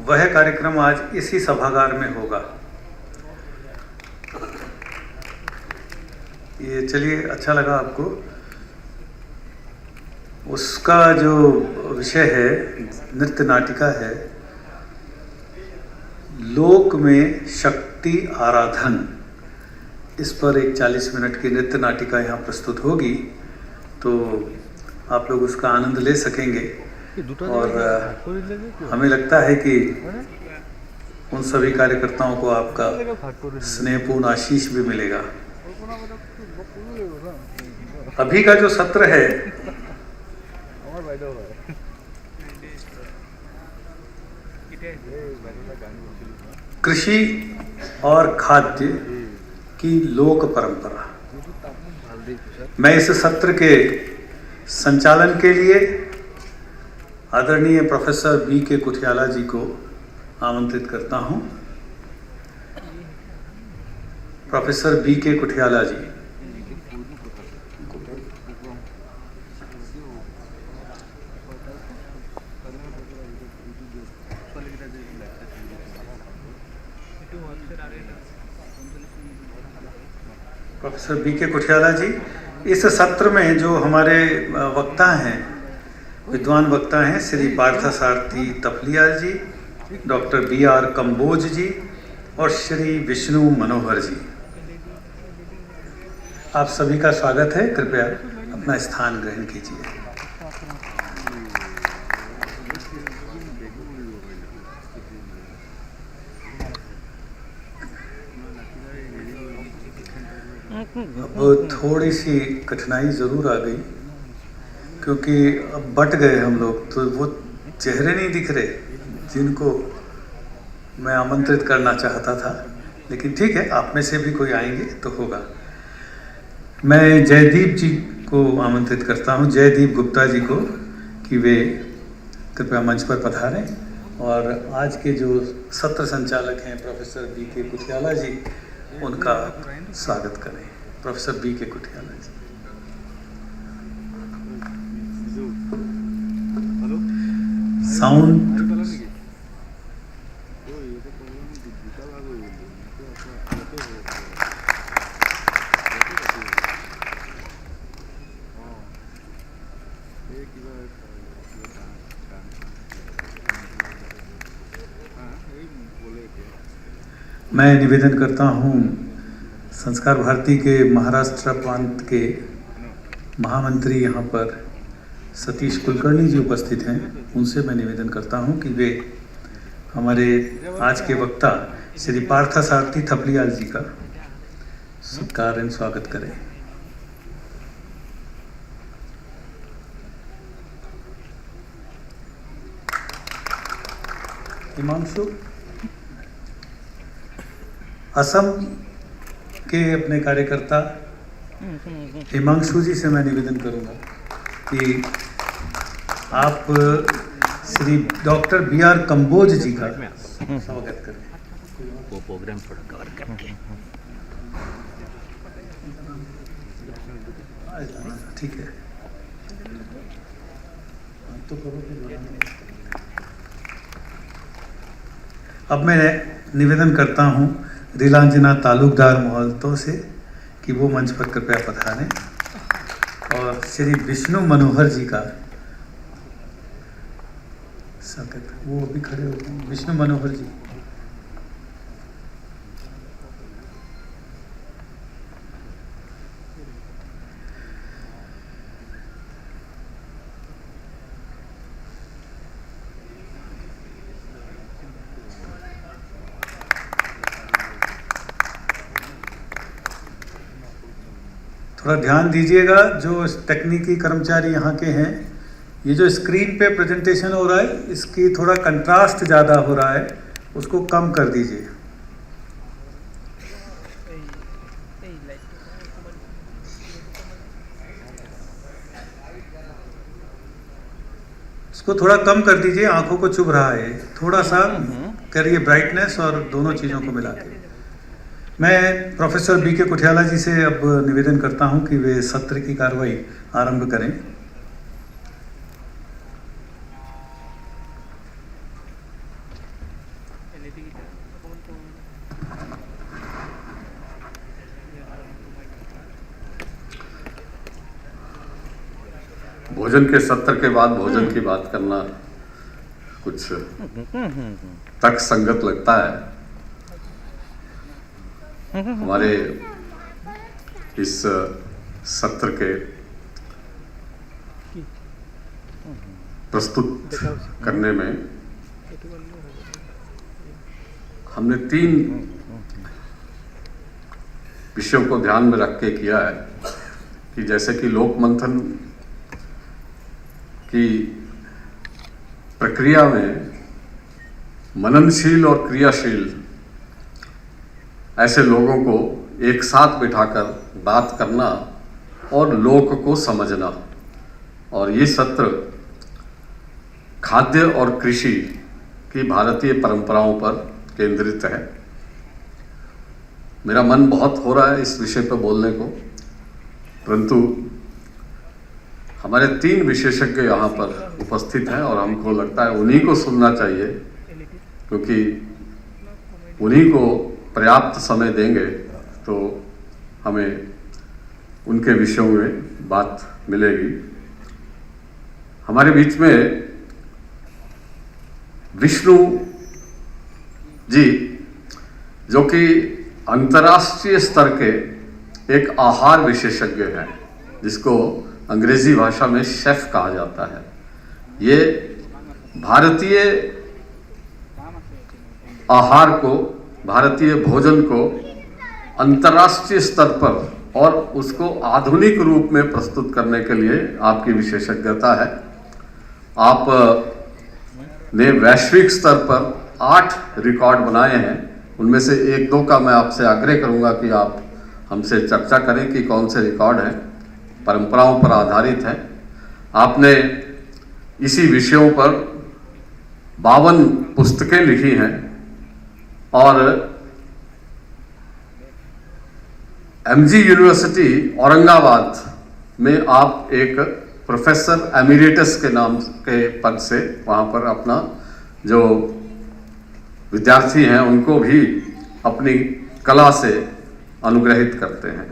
वह कार्यक्रम आज इसी सभागार में होगा। ये चलिए, अच्छा लगा आपको। उसका जो विषय है, नृत्य नाटिका है, लोक में शक्ति आराधन। इस पर एक 40 मिनट की नृत्य नाटिका यहाँ प्रस्तुत होगी, तो आप लोग उसका आनंद ले सकेंगे। और हमें लगता है कि उन सभी कार्यकर्ताओं को आपका स्नेहपूर्ण आशीष भी मिलेगा। अभी का जो सत्र है, कृषि और खाद्य की लोक परंपरा। मैं इस सत्र के संचालन के लिए आदरणीय प्रोफेसर बी.के. कुठियाला जी को आमंत्रित करता हूं। प्रोफेसर बी.के. कुठियाला जी। प्रोफेसर बी.के. कुठियाला जी, इस सत्र में जो हमारे वक्ता हैं, विद्वान वक्ता हैं, श्री पार्थसारथी तपलियाल जी, डॉक्टर बी.आर. कंबोज जी और श्री विष्णु मनोहर जी। आप सभी का स्वागत है। कृपया अपना स्थान ग्रहण कीजिए। अब थोड़ी सी कठिनाई ज़रूर आ गई, क्योंकि अब बट गए हम लोग, तो वो चेहरे नहीं दिख रहे जिनको मैं आमंत्रित करना चाहता था। लेकिन ठीक है, आप में से भी कोई आएंगे तो होगा। मैं जयदीप जी को आमंत्रित करता हूं, जयदीप गुप्ता जी को, कि वे कृपया मंच पर पधारें और आज के जो सत्र संचालक हैं प्रोफेसर बी.के. कुठियाला जी, उनका स्वागत करें। प्रोफेसर बी.के. कुठियाला जी। साउंड। मैं निवेदन करता हूँ, संस्कार भारती के महाराष्ट्र प्रांत के महामंत्री यहाँ पर सतीश कुलकर्णी जी उपस्थित हैं, उनसे मैं निवेदन करता हूँ कि वे हमारे आज के वक्ता श्री पार्थसारथी तपलियाल जी का सत्कार एवं स्वागत करें। हिमांशु, असम के अपने कार्यकर्ता हिमांशु जी से मैं निवेदन करूंगा कि आप श्री डॉक्टर बी.आर. कंबोज जी का स्वागत करें। वो प्रोग्राम थोड़ा कवर करके। ठीक है, तो अब मैं निवेदन करता हूं रीलांजना तालुकदार मोहल्तों से कि वो मंच पर कृपया पधारें और श्री विष्णु मनोहर जी का स्वागत। वो अभी खड़े होते हैं, विष्णु मनोहर जी। थोड़ा ध्यान दीजिएगा, जो तकनीकी कर्मचारी यहाँ के हैं, ये जो स्क्रीन पे प्रेजेंटेशन हो रहा है, इसकी थोड़ा कंट्रास्ट ज़्यादा हो रहा है, उसको कम कर दीजिए। इसको थोड़ा कम कर दीजिए, आंखों को चुभ रहा है। थोड़ा सा करिए ब्राइटनेस और दोनों चीज़ों को मिला के। मैं प्रोफेसर बी.के. कुठियाला जी से अब निवेदन करता हूं कि वे सत्र की कार्रवाई आरंभ करें। भोजन के सत्र के बाद भोजन की बात करना कुछ तर्क संगत लगता है। हमारे इस सत्र के प्रस्तुत करने में हमने 3 विषयों को ध्यान में रख के किया है कि जैसे कि लोक मंथन की प्रक्रिया में मननशील और क्रियाशील ऐसे लोगों को एक साथ बिठाकर बात करना और लोक को समझना, और ये सत्र खाद्य और कृषि की भारतीय परंपराओं पर केंद्रित है। मेरा मन बहुत हो रहा है इस विषय पर बोलने को, परंतु हमारे 3 विशेषज्ञ यहाँ पर उपस्थित हैं और हमको लगता है उन्हीं को सुनना चाहिए, क्योंकि उन्हीं को पर्याप्त समय देंगे तो हमें उनके विषयों में बात मिलेगी। हमारे बीच में विष्णु जी, जो कि अंतर्राष्ट्रीय स्तर के एक आहार विशेषज्ञ हैं, जिसको अंग्रेजी भाषा में शेफ कहा जाता है। ये भारतीय आहार को, भारतीय भोजन को अंतर्राष्ट्रीय स्तर पर और उसको आधुनिक रूप में प्रस्तुत करने के लिए आपकी विशेषज्ञता है। आप ने वैश्विक स्तर पर 8 रिकॉर्ड बनाए हैं। उनमें से 1-2 का मैं आपसे आग्रह करूंगा कि आप हमसे चर्चा करें कि कौन से रिकॉर्ड हैं, परंपराओं पर आधारित हैं। आपने इसी विषयों पर 52 पुस्तकें लिखी हैं और MG यूनिवर्सिटी औरंगाबाद में आप एक प्रोफेसर एमिरेटस के नाम के पद से वहाँ पर अपना जो विद्यार्थी हैं उनको भी अपनी कला से अनुग्रहित करते हैं।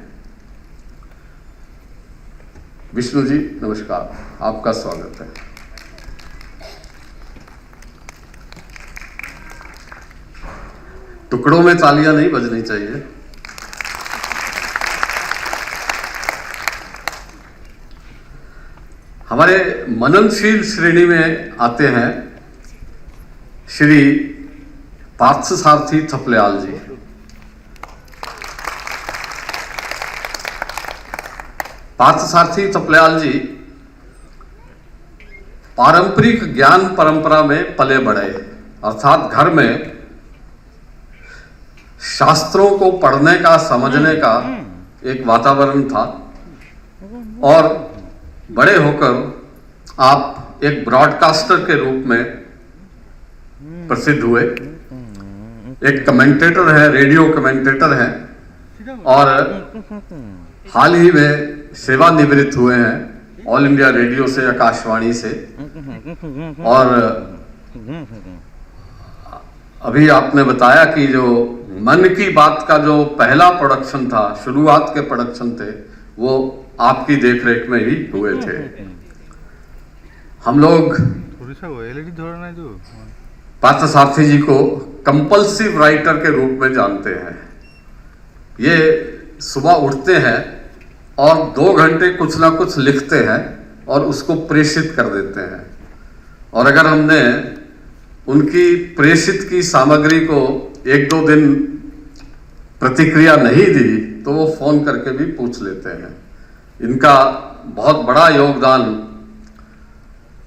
विष्णु जी नमस्कार, आपका स्वागत है। टुकड़ों में तालियां नहीं बजनी चाहिए। हमारे मननशील श्रेणी में आते हैं श्री पार्थसारथी थपलियाल जी। पार्थसारथी थपलियाल जी पारंपरिक ज्ञान परंपरा में पले बढ़े, अर्थात घर में शास्त्रों को पढ़ने का, समझने का एक वातावरण था और बड़े होकर आप एक ब्रॉडकास्टर के रूप में प्रसिद्ध हुए। एक कमेंटेटर है, रेडियो कमेंटेटर हैं और हाल ही में सेवानिवृत्त हुए हैं ऑल इंडिया रेडियो से, आकाशवाणी से। और अभी आपने बताया कि जो मन की बात का जो पहला प्रोडक्शन था, शुरुआत के प्रोडक्शन थे, वो आपकी देखरेख में ही हुए थे। हम लोग पार्थसारथी जी को कंपल्सिव राइटर के रूप में जानते हैं। ये सुबह उठते हैं और 2 घंटे कुछ ना कुछ लिखते हैं और उसको प्रेषित कर देते हैं, और अगर हमने उनकी प्रेषित की सामग्री को 1-2 दिन प्रतिक्रिया नहीं दी तो वो फोन करके भी पूछ लेते हैं। इनका बहुत बड़ा योगदान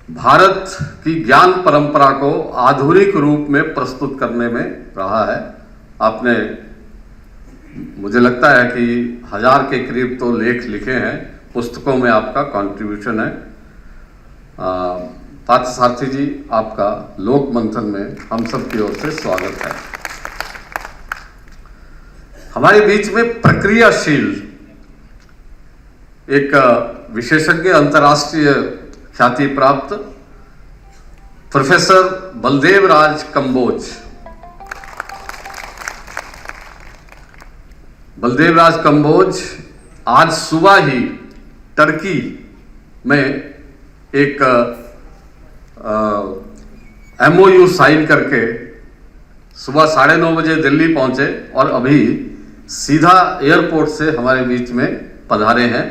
भारत की ज्ञान परंपरा को आधुनिक रूप में प्रस्तुत करने में रहा है। आपने, मुझे लगता है कि 1000 के करीब तो लेख लिखे हैं, पुस्तकों में आपका कंट्रीब्यूशन है। पार्थसारथी जी, आपका लोक मंथन में हम सब की ओर से स्वागत है। हमारे बीच में प्रक्रियाशील एक विशेषज्ञ, अंतर्राष्ट्रीय ख्याति प्राप्त प्रोफेसर बलदेव राज कंबोज बलदेव राज कंबोज आज सुबह ही टर्की में एक MOU साइन करके सुबह 9:30 बजे दिल्ली पहुंचे और अभी सीधा एयरपोर्ट से हमारे बीच में पधारे हैं।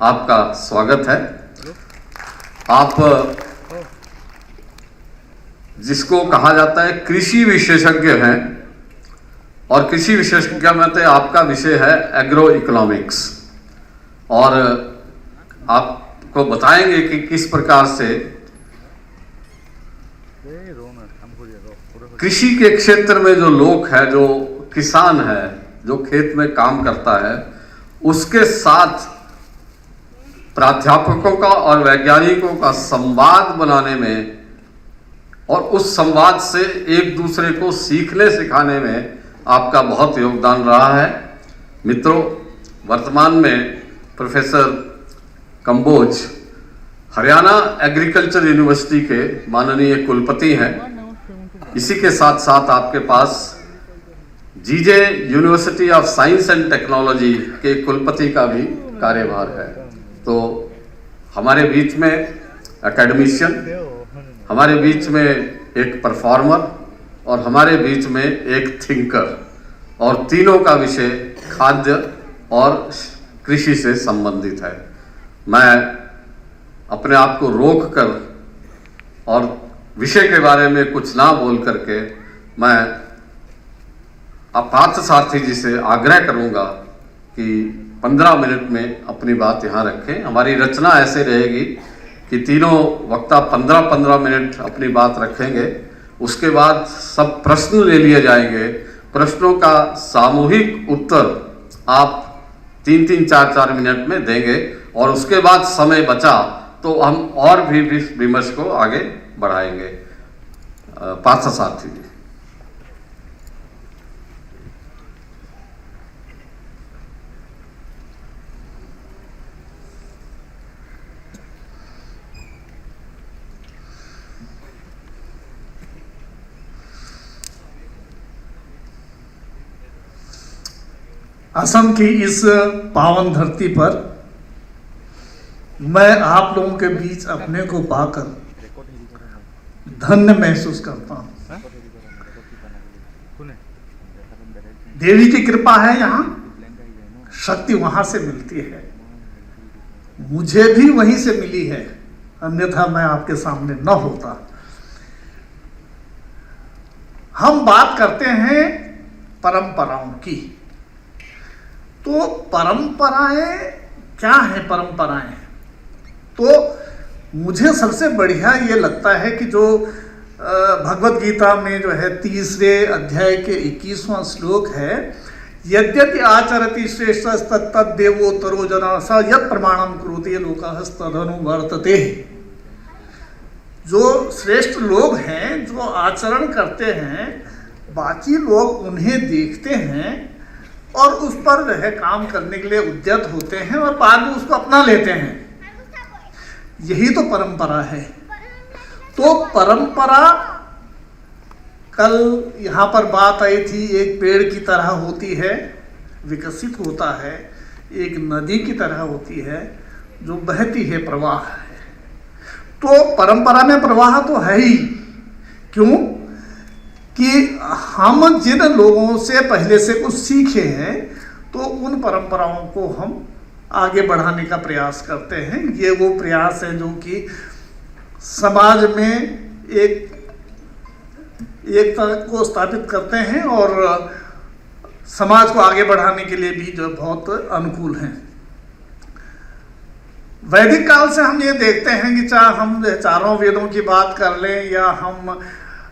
आपका स्वागत है। आप जिसको कहा जाता है कृषि विशेषज्ञ हैं, और कृषि विशेषज्ञ में तो आपका विषय है एग्रो इकोनॉमिक्स, और आपको बताएंगे कि किस प्रकार से कृषि के क्षेत्र में जो लोग हैं, जो किसान है, जो खेत में काम करता है, उसके साथ प्राध्यापकों का और वैज्ञानिकों का संवाद बनाने में और उस संवाद से एक दूसरे को सीखने सिखाने में आपका बहुत योगदान रहा है। मित्रों, वर्तमान में professor Kamboj Haryana agriculture university के माननीय कुलपति हैं। इसी के साथ साथ आपके पास GJ university of science and technology के कुलपति का भी कार्यभार है। तो हमारे बीच में एकेडमिशियन, हमारे बीच में एक परफॉर्मर और हमारे बीच में एक थिंकर, और तीनों का विषय खाद्य और कृषि से संबंधित है। मैं अपने आप को रोक कर और विषय के बारे में कुछ ना बोल करके मैं पार्थ सारथी जी से आग्रह करूंगा कि 15 मिनट में अपनी बात यहाँ रखें। हमारी रचना ऐसे रहेगी कि तीनों वक्ता 15-15 मिनट अपनी बात रखेंगे, उसके बाद सब प्रश्न ले लिए जाएंगे। प्रश्नों का सामूहिक उत्तर आप 3-3, 4-4 मिनट में देंगे, और उसके बाद समय बचा तो हम और भी विमर्श को आगे बढ़ाएंगे। पार्थ सारथी जी। असम की इस पावन धरती पर मैं आप लोगों के बीच अपने को पाकर धन्य महसूस करता हूं। देवी की कृपा है, यहाँ शक्ति वहां से मिलती है, मुझे भी वहीं से मिली है, अन्यथा मैं आपके सामने न होता। हम बात करते हैं परंपराओं की, तो परंपराएं क्या है? परंपराएं तो मुझे सबसे बढ़िया ये लगता है कि जो भगवत गीता में जो है 3 अध्याय के 21वां श्लोक है, यद्यपि आचरति श्रेष्ठ तत्तदेवोत्तरो जना स यत् प्रमाणम कुरुते लोकस्तदनुवर्तते। जो श्रेष्ठ लोग हैं, जो आचरण करते हैं, बाकी लोग उन्हें देखते हैं और उस पर जो है काम करने के लिए उद्यत होते हैं और बाद में उसको अपना लेते हैं। यही तो परंपरा है। तो परंपरा, कल यहाँ पर बात आई थी, एक पेड़ की तरह होती है, विकसित होता है, एक नदी की तरह होती है जो बहती है, प्रवाह है। तो परंपरा में प्रवाह तो है ही। क्यों? कि हम जिन लोगों से पहले से कुछ सीखे हैं, तो उन परंपराओं को हम आगे बढ़ाने का प्रयास करते हैं। ये वो प्रयास है जो कि समाज में एकता को स्थापित करते हैं और समाज को आगे बढ़ाने के लिए भी जो बहुत अनुकूल हैं। वैदिक काल से हम ये देखते हैं कि चाहे हम चारों वेदों की बात कर लें या हम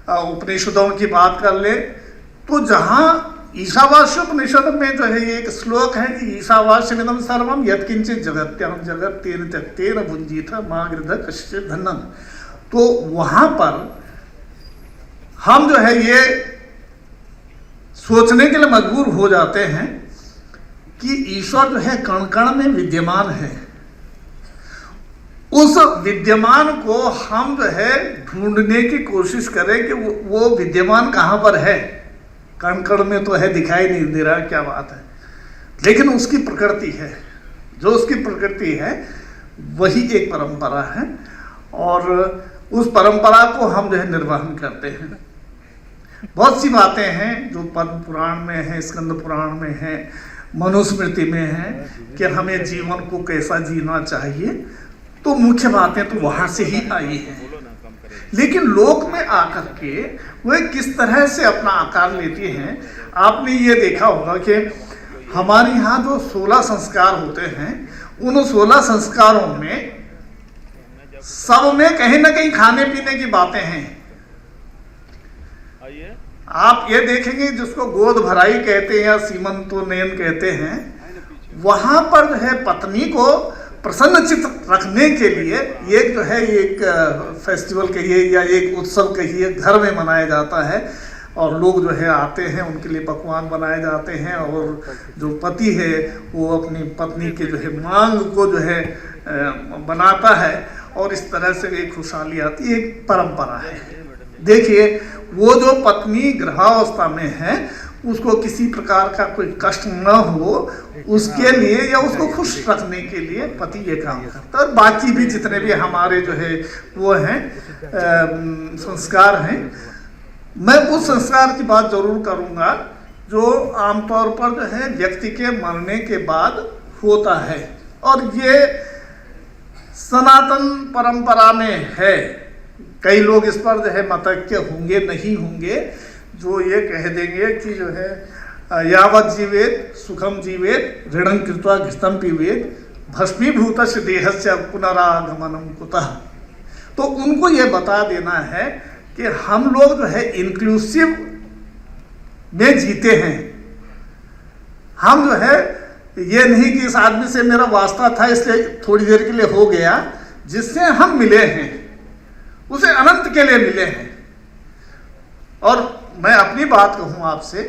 उपनिषदों की बात कर ले, तो जहाँ ईशावास्योपनिषद में जो है ये एक श्लोक है कि ईशावास्यमिदं सर्वं यत्किंचित् जगत्यां जगत् तेन त्यक्तेन भुञ्जीथ मा गृध्र कश्चित् धन्नं। तो वहाँ पर हम जो है ये सोचने के लिए मजबूर हो जाते हैं कि ईश्वर जो है कण कण में विद्यमान है। उस विद्यमान को हम जो है ढूंढने की कोशिश करें कि वो विद्यमान कहाँ पर है। कण कण में तो है, दिखाई नहीं दे रहा, क्या बात है। लेकिन उसकी प्रकृति है, जो उसकी प्रकृति है वही एक परंपरा है, और उस परंपरा को हम जो है निर्वहन करते हैं। बहुत सी बातें हैं जो पद्म पुराण में है, स्कंद पुराण में है, मनुस्मृति में है कि हमें जीवन को कैसा जीना चाहिए, तो मुख्य बातें तो वहां से ही आई हैं। लेकिन लोक में आकर के वह किस तरह से अपना आकार लेती हैं, आपने ये देखा होगा कि हमारे यहाँ जो 16 संस्कार होते हैं, उन 16 संस्कारों में सब में कहीं ना कहीं खाने पीने की बातें हैं। आप ये देखेंगे जिसको गोद भराई कहते हैं या सीमंतोन्नयन कहते हैं, वहां पर जो है पत्नी को प्रसन्नचित रखने के लिए एक जो है एक फेस्टिवल कहिए या एक उत्सव कहिए घर में मनाया जाता है, और लोग जो है आते हैं, उनके लिए पकवान बनाए जाते हैं, और जो पति है वो अपनी पत्नी के जो है मांग को जो है बनाता है, और इस तरह से एक खुशहाली आती है, एक परंपरा है। देखिए, वो जो पत्नी गृहावस्था में है उसको किसी प्रकार का कोई कष्ट न हो उसके लिए या उसको खुश रखने के लिए पति ये काम करता है। और बाकी भी जितने भी हमारे जो है वो हैं संस्कार हैं, मैं उस संस्कार की बात जरूर करूंगा जो आमतौर पर जो है व्यक्ति के मरने के बाद होता है, और ये सनातन परंपरा में है। कई लोग इस पर जो है मतज्ञ होंगे, नहीं होंगे, जो ये कह देंगे कि जो है यावत जीवेत सुखम जीवेत ऋणं कृत्वा घृतं पीवेत भस्मीभूतस्य देहस्य पुनरागमनम कुतः। तो उनको ये बता देना है कि हम लोग जो है इंक्लूसिव में जीते हैं। हम जो है ये नहीं कि इस आदमी से मेरा वास्ता था इसलिए थोड़ी देर के लिए हो गया, जिससे हम मिले हैं उसे अनंत के लिए मिले हैं। और मैं अपनी बात कहूं आपसे,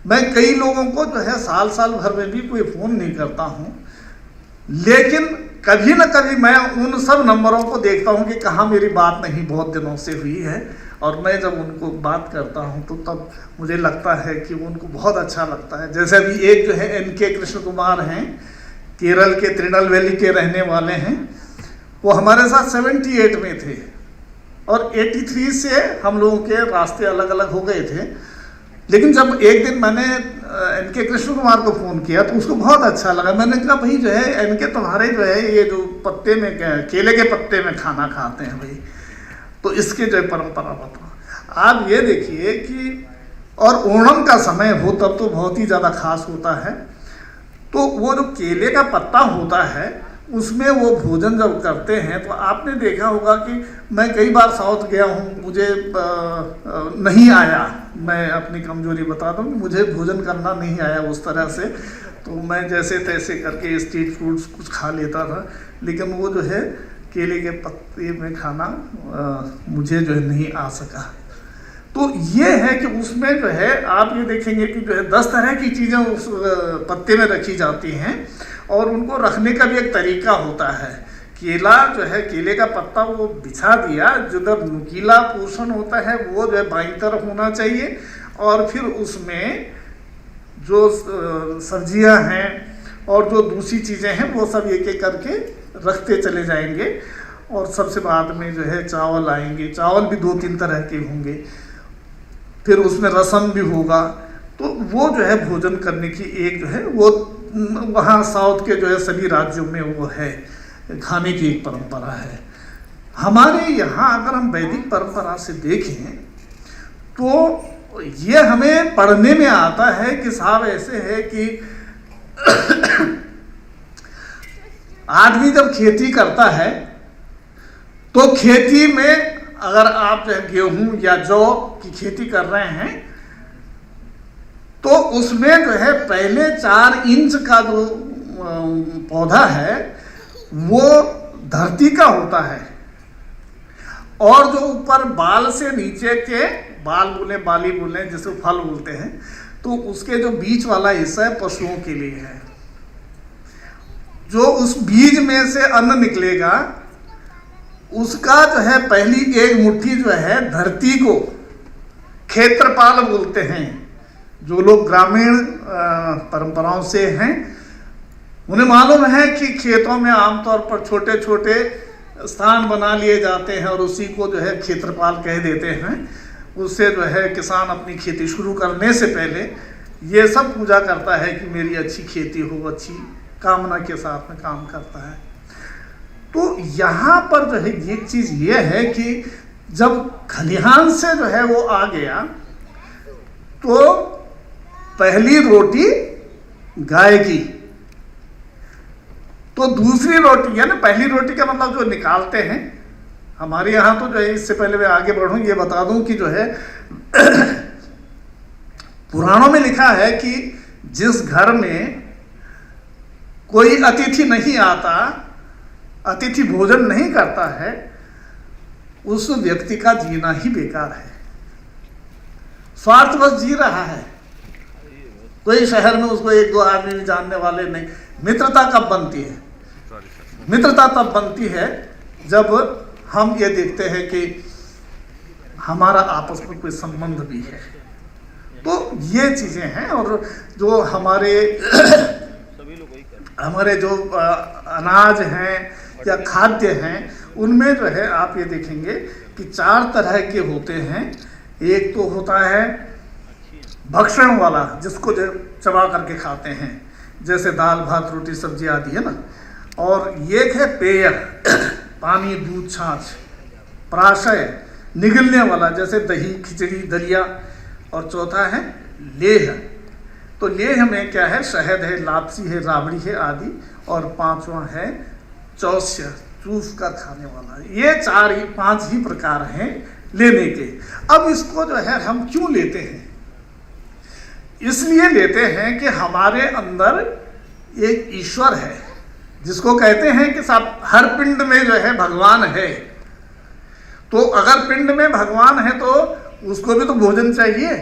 मैं कई लोगों को जो है साल साल भर में भी कोई फोन नहीं करता हूं, लेकिन कभी ना कभी मैं उन सब नंबरों को देखता हूं कि कहाँ मेरी बात नहीं बहुत दिनों से हुई है, और मैं जब उनको बात करता हूं तो तब मुझे लगता है कि उनको बहुत अच्छा लगता है। जैसे अभी एक जो है NK कृष्ण कुमार हैं, केरल के त्रिनलवेली के रहने वाले हैं, वो हमारे साथ 78 में थे और 83 से हम लोगों के रास्ते अलग अलग हो गए थे। लेकिन जब एक दिन मैंने NK कृष्ण कुमार को फ़ोन किया तो उसको बहुत अच्छा लगा। मैंने कहा भाई जो है NK तुम्हारे जो है ये जो पत्ते में केले के पत्ते में खाना खाते हैं भाई, तो इसके जो परंपरा बताओ। आप ये देखिए कि और ओणम का समय हो तब तो बहुत ही ज़्यादा खास होता है। तो वो जो केले का पत्ता होता है उसमें वो भोजन जब करते हैं तो आपने देखा होगा कि मैं कई बार साउथ गया हूँ, मुझे नहीं आया, मैं अपनी कमजोरी बता दूँ, मुझे भोजन करना नहीं आया उस तरह से। तो मैं जैसे तैसे करके स्ट्रीट फूड्स कुछ खा लेता था, लेकिन वो जो है केले के पत्ते में खाना मुझे जो है नहीं आ सका। तो ये है कि उसमें जो है आप ये देखेंगे कि जो है 10 तरह की चीज़ें उस पत्ते में रखी जाती हैं, और उनको रखने का भी एक तरीका होता है। केला जो है, केले का पत्ता वो बिछा दिया, जिधर नुकीला पोर्शन होता है वो जो है बाईं तरफ होना चाहिए, और फिर उसमें जो सब्जियां हैं और जो दूसरी चीज़ें हैं वो सब एक एक करके रखते चले जाएंगे, और सबसे बाद में जो है चावल आएंगे। चावल भी 2-3 तरह के होंगे, फिर उसमें रसम भी होगा। तो वो जो है भोजन करने की एक जो है वो वहाँ साउथ के जो है सभी राज्यों में वो है, खाने की एक परंपरा है। हमारे यहाँ अगर हम वैदिक परंपरा से देखें तो ये हमें पढ़ने में आता है कि साहब ऐसे है कि आदमी जब खेती करता है तो खेती में अगर आप गेहूं या जौ की खेती कर रहे हैं तो उसमें जो है पहले 4 इंच का जो पौधा है वो धरती का होता है, और जो ऊपर बाल से नीचे के बाल बोले, बाली बोले, जिसे फल बोलते हैं, तो उसके जो बीच वाला हिस्सा है पशुओं के लिए है। जो उस बीज में से अन्न निकलेगा उसका जो है पहली एक मुट्ठी जो है धरती को क्षेत्रपाल बोलते हैं, जो लोग ग्रामीण परंपराओं से हैं उन्हें मालूम है कि खेतों में आमतौर पर छोटे छोटे स्थान बना लिए जाते हैं और उसी को जो है क्षेत्रफल कह देते हैं। उससे जो है किसान अपनी खेती शुरू करने से पहले ये सब पूजा करता है कि मेरी अच्छी खेती हो, अच्छी कामना के साथ में काम करता है। तो यहाँ पर जो है एक चीज़ ये है कि जब खलिहान से जो है वो आ गया तो पहली रोटी गाय की, तो दूसरी रोटी यानी पहली रोटी का मतलब जो निकालते हैं हमारे यहाँ तो जो है, इससे पहले मैं आगे बढ़ूँ ये बता दूं कि जो है पुराणों में लिखा है कि जिस घर में कोई अतिथि नहीं आता, अतिथि भोजन नहीं करता है, उस व्यक्ति का जीना ही बेकार है, स्वार्थवश जी रहा है। कोई शहर में उसको एक दो आदमी भी जानने वाले नहीं। मित्रता कब बनती है? मित्रता तब बनती है जब हम ये देखते हैं कि हमारा आपस में कोई संबंध भी है। तो ये चीजें हैं। और जो हमारे जो अनाज हैं या खाद्य हैं उनमें जो है आप ये देखेंगे कि 4 तरह के होते हैं। एक तो होता है भक्षण वाला, जिसको जो चबा करके खाते हैं, जैसे दाल भात रोटी सब्जी आदि है ना। और एक है पेय, पानी दूध छाछ। प्राशय, निगलने वाला, जैसे दही खिचड़ी दलिया। और चौथा है लेह। तो लेह में क्या है? शहद है, लापसी है, राबड़ी है आदि। और 5वां है चौस्य, चूस का खाने वाला। ये 5 ही प्रकार हैं लेने के। अब इसको जो है हम क्यों लेते हैं? इसलिए लेते हैं कि हमारे अंदर एक ईश्वर है, जिसको कहते हैं कि सब हर पिंड में जो है भगवान है। तो अगर पिंड में भगवान है तो उसको भी तो भोजन चाहिए।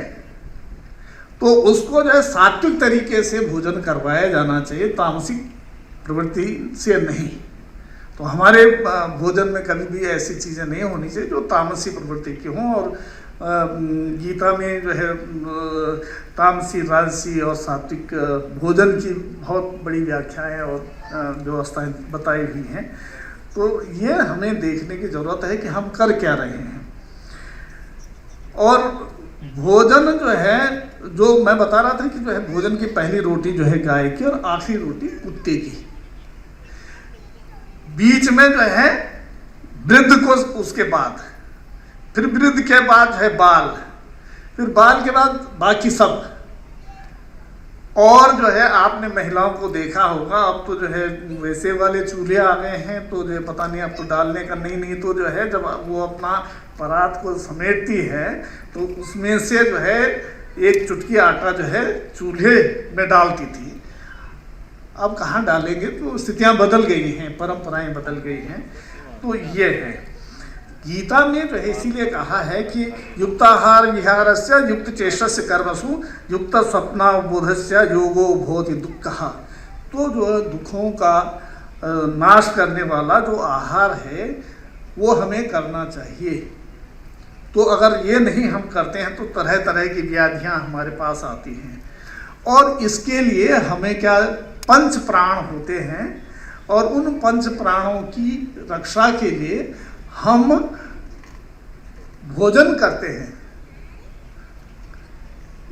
तो उसको जो है सात्विक तरीके से भोजन करवाया जाना चाहिए, तामसिक प्रवृत्ति से नहीं। तो हमारे भोजन में कभी भी ऐसी चीज़ें नहीं होनी चाहिए जो तामसी प्रवृत्ति की हों। और गीता में जो है तामसी, राजसी और सात्विक भोजन की बहुत बड़ी व्याख्याएं और व्यवस्थाएं बताई हुई हैं। तो ये हमें देखने की ज़रूरत है कि हम कर क्या रहे हैं। और भोजन जो है, जो मैं बता रहा था कि जो है भोजन की पहली रोटी जो है गाय की और आखिरी रोटी कुत्ते की। बीच में जो है वृद्ध को, उसके बाद फिर वृद्ध के बाद है बाल, फिर बाल के बाद बाकी सब। और जो है आपने महिलाओं को देखा होगा, अब तो जो है वैसे वाले चूल्हे आ गए हैं, तो जो है पता नहीं अब तो डालने का नहीं तो जो है जब वो अपना परात को समेटती है तो उसमें से जो है एक चुटकी आटा जो है चूल्हे में डालती थी। अब कहाँ डालेंगे? तो स्थितियाँ बदल गई हैं, परंपराएं बदल गई हैं। तो ये है गीता में जो है इसीलिए कहा है कि युक्ताहार विहारस्य युक्त चेष्टस्य कर्मसु युक्त स्वप्नावबोधस्य योगो भवति दुःखः। तो जो दुखों का नाश करने वाला जो आहार है वो हमें करना चाहिए। तो अगर ये नहीं हम करते हैं तो तरह तरह की व्याधियाँ हमारे पास आती हैं। और इसके लिए हमें क्या, 5 प्राण होते हैं। और उन 5 प्राणों की रक्षा के लिए हम भोजन करते हैं।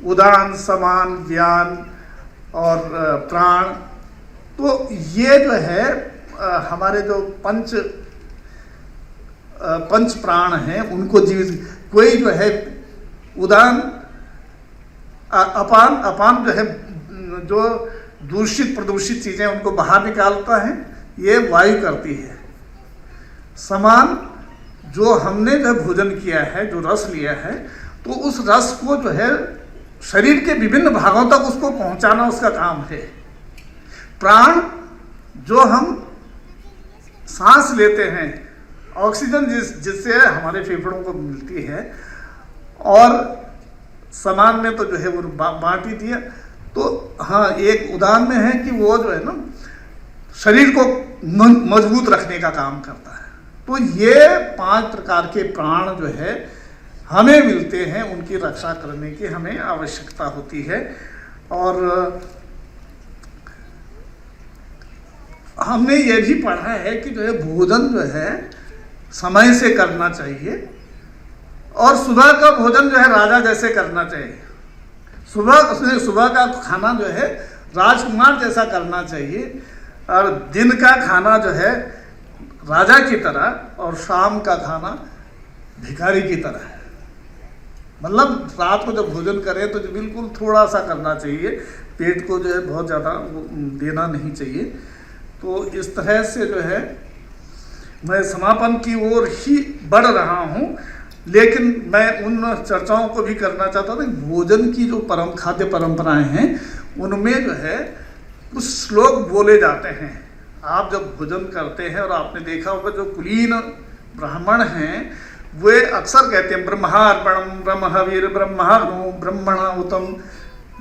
उदान, समान, ज्ञान और प्राण। तो ये जो है हमारे जो पंच प्राण हैं उनको जीवित, कोई जो है उदान, अपान जो है जो दूषित प्रदूषित चीजें उनको बाहर निकालता है, ये वायु करती है। समान, जो हमने जो भोजन किया है, जो रस लिया है, तो उस रस को जो है शरीर के विभिन्न भागों तक उसको पहुंचाना उसका काम है। प्राण, जो हम सांस लेते हैं, ऑक्सीजन जिससे हमारे फेफड़ों को मिलती है। और समान में तो जो है वो बांट ही दिया। तो हाँ, एक उदाहरण में है कि वो जो है ना शरीर को मजबूत रखने का काम करता है। तो ये 5 प्रकार के प्राण जो है हमें मिलते हैं उनकी रक्षा करने की हमें आवश्यकता होती है। और हमने ये भी पढ़ा है कि जो है भोजन जो है समय से करना चाहिए, और सुबह का भोजन जो है राजा जैसे करना चाहिए। सुबह का खाना जो है राजकुमार जैसा करना चाहिए, और दिन का खाना जो है राजा की तरह, और शाम का खाना भिखारी की तरह है। मतलब रात को जब भोजन करें तो जो बिल्कुल थोड़ा सा करना चाहिए, पेट को जो है बहुत ज़्यादा देना नहीं चाहिए। तो इस तरह से जो है मैं समापन की ओर ही बढ़ रहा हूँ, लेकिन मैं उन चर्चाओं को भी करना चाहता हूँ कि भोजन की जो खाद्य परंपराएं हैं उनमें जो है कुछ श्लोक बोले जाते हैं। आप जब भोजन करते हैं, और आपने देखा होगा जो कुलीन ब्राह्मण हैं वे अक्सर कहते हैं ब्रह्मार्पणम ब्रह्मवीर ब्रह्माग्नो ब्रह्मणाहुतम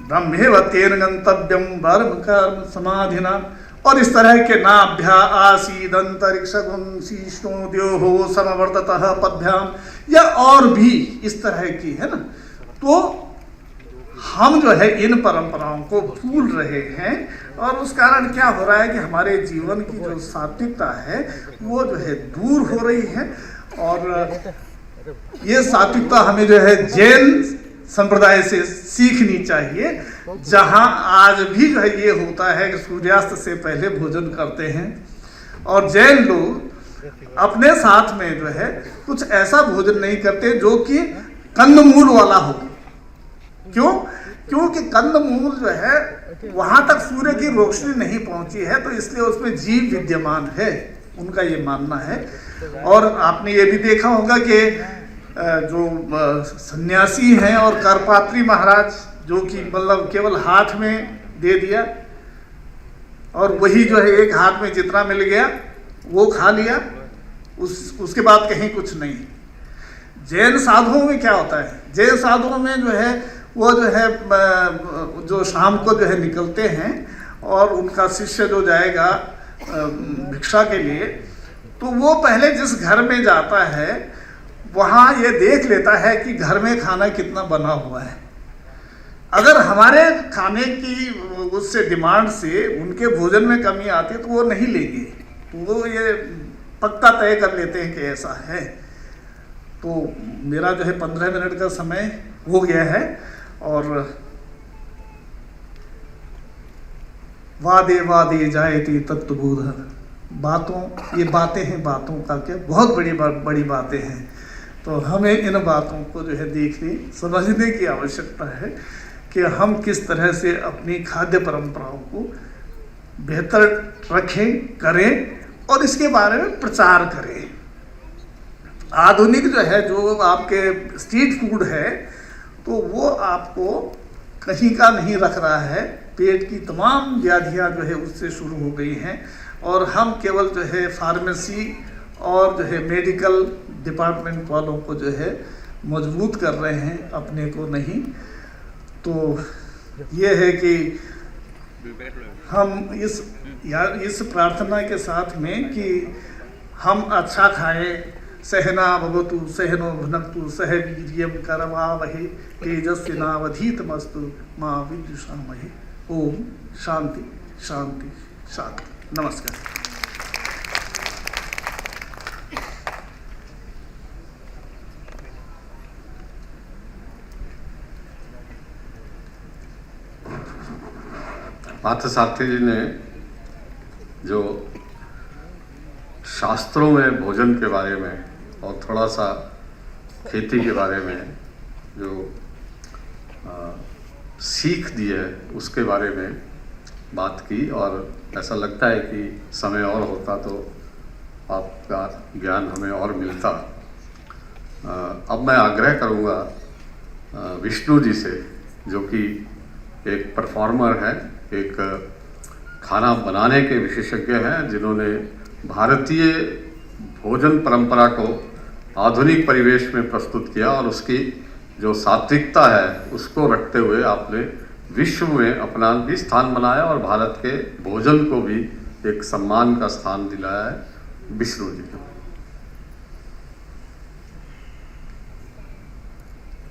ब्रह्मेव तेन गंतव्यम वर्म कर्म समाधिना, और इस तरह के नाभ्या आसीद अंतरिक्षगुण शीष्णो द्योहो समवर्ततः पद्भ्याम, या और भी इस तरह की है ना। तो हम जो है इन परंपराओं को भूल रहे हैं, और उस कारण क्या हो रहा है कि हमारे जीवन की जो सात्विकता है वो जो है दूर हो रही है। और ये सात्विकता हमें जो है जैन संप्रदाय से सीखनी चाहिए, जहां आज भी जो है ये होता है कि सूर्यास्त से पहले भोजन करते हैं, और जैन लोग अपने साथ में जो है कुछ ऐसा भोजन नहीं करते जो कि कंदमूल वाला हो। क्यों? क्योंकि कंदमूल जो है वहां तक सूर्य की रोशनी नहीं पहुंची है, तो इसलिए उसमें जीव विद्यमान है, उनका ये मानना है। और आपने ये भी देखा होगा कि जो सन्यासी हैं और करपात्री महाराज, जो कि मतलब केवल हाथ में दे दिया, और वही जो है एक हाथ में जितना मिल गया वो खा लिया, उसके बाद कहीं कुछ नहीं। जैन साधुओं में क्या होता है, जैन साधुओं में जो है वो जो है जो शाम को जो है निकलते हैं, और उनका शिष्य जो जाएगा भिक्षा के लिए, तो वो पहले जिस घर में जाता है वहाँ ये देख लेता है कि घर में खाना कितना बना हुआ है। अगर हमारे खाने की उससे डिमांड से उनके भोजन में कमी आती है तो वो नहीं लेंगे, तो वो ये पक्का तय कर लेते हैं कि ऐसा है। तो मेरा जो है 15 मिनट का समय हो गया है, और वादे वादे जायते तत्वबोध, ये बातें हैं, बातों का क्या बहुत बड़ी बातें हैं। तो हमें इन बातों को जो है देखने समझने की आवश्यकता है कि हम किस तरह से अपनी खाद्य परंपराओं को बेहतर रखें, करें, और इसके बारे में प्रचार करें। आधुनिक जो है जो आपके स्ट्रीट फूड है, तो वो आपको कहीं का नहीं रख रहा है। पेट की तमाम व्याधियाँ जो है उससे शुरू हो गई हैं, और हम केवल जो है फार्मेसी और जो है मेडिकल डिपार्टमेंट वालों को जो है मजबूत कर रहे हैं, अपने को नहीं। तो ये है कि हम इस प्रार्थना के साथ में कि हम अच्छा खाएं, सहना भवतु सहनो भुनक्तु सह वीर्यं करवावहै तेजस्विनावधीतमस्तु मा विद्विषावहै। ओम शांति शांति शांति। नमस्कार। पार्थसारथी जी ने जो शास्त्रों में भोजन के बारे में और थोड़ा सा खेती के बारे में जो सीख दी है उसके बारे में बात की, और ऐसा लगता है कि समय और होता तो आपका ज्ञान हमें और मिलता। अब मैं आग्रह करूँगा विष्णु जी से, जो कि एक परफॉर्मर है, एक खाना बनाने के विशेषज्ञ हैं, जिन्होंने भारतीय भोजन परंपरा को आधुनिक परिवेश में प्रस्तुत किया, और उसकी जो सात्विकता है उसको रखते हुए आपने विश्व में अपना भी स्थान बनाया और भारत के भोजन को भी एक सम्मान का स्थान दिलाया है। विष्णु जी को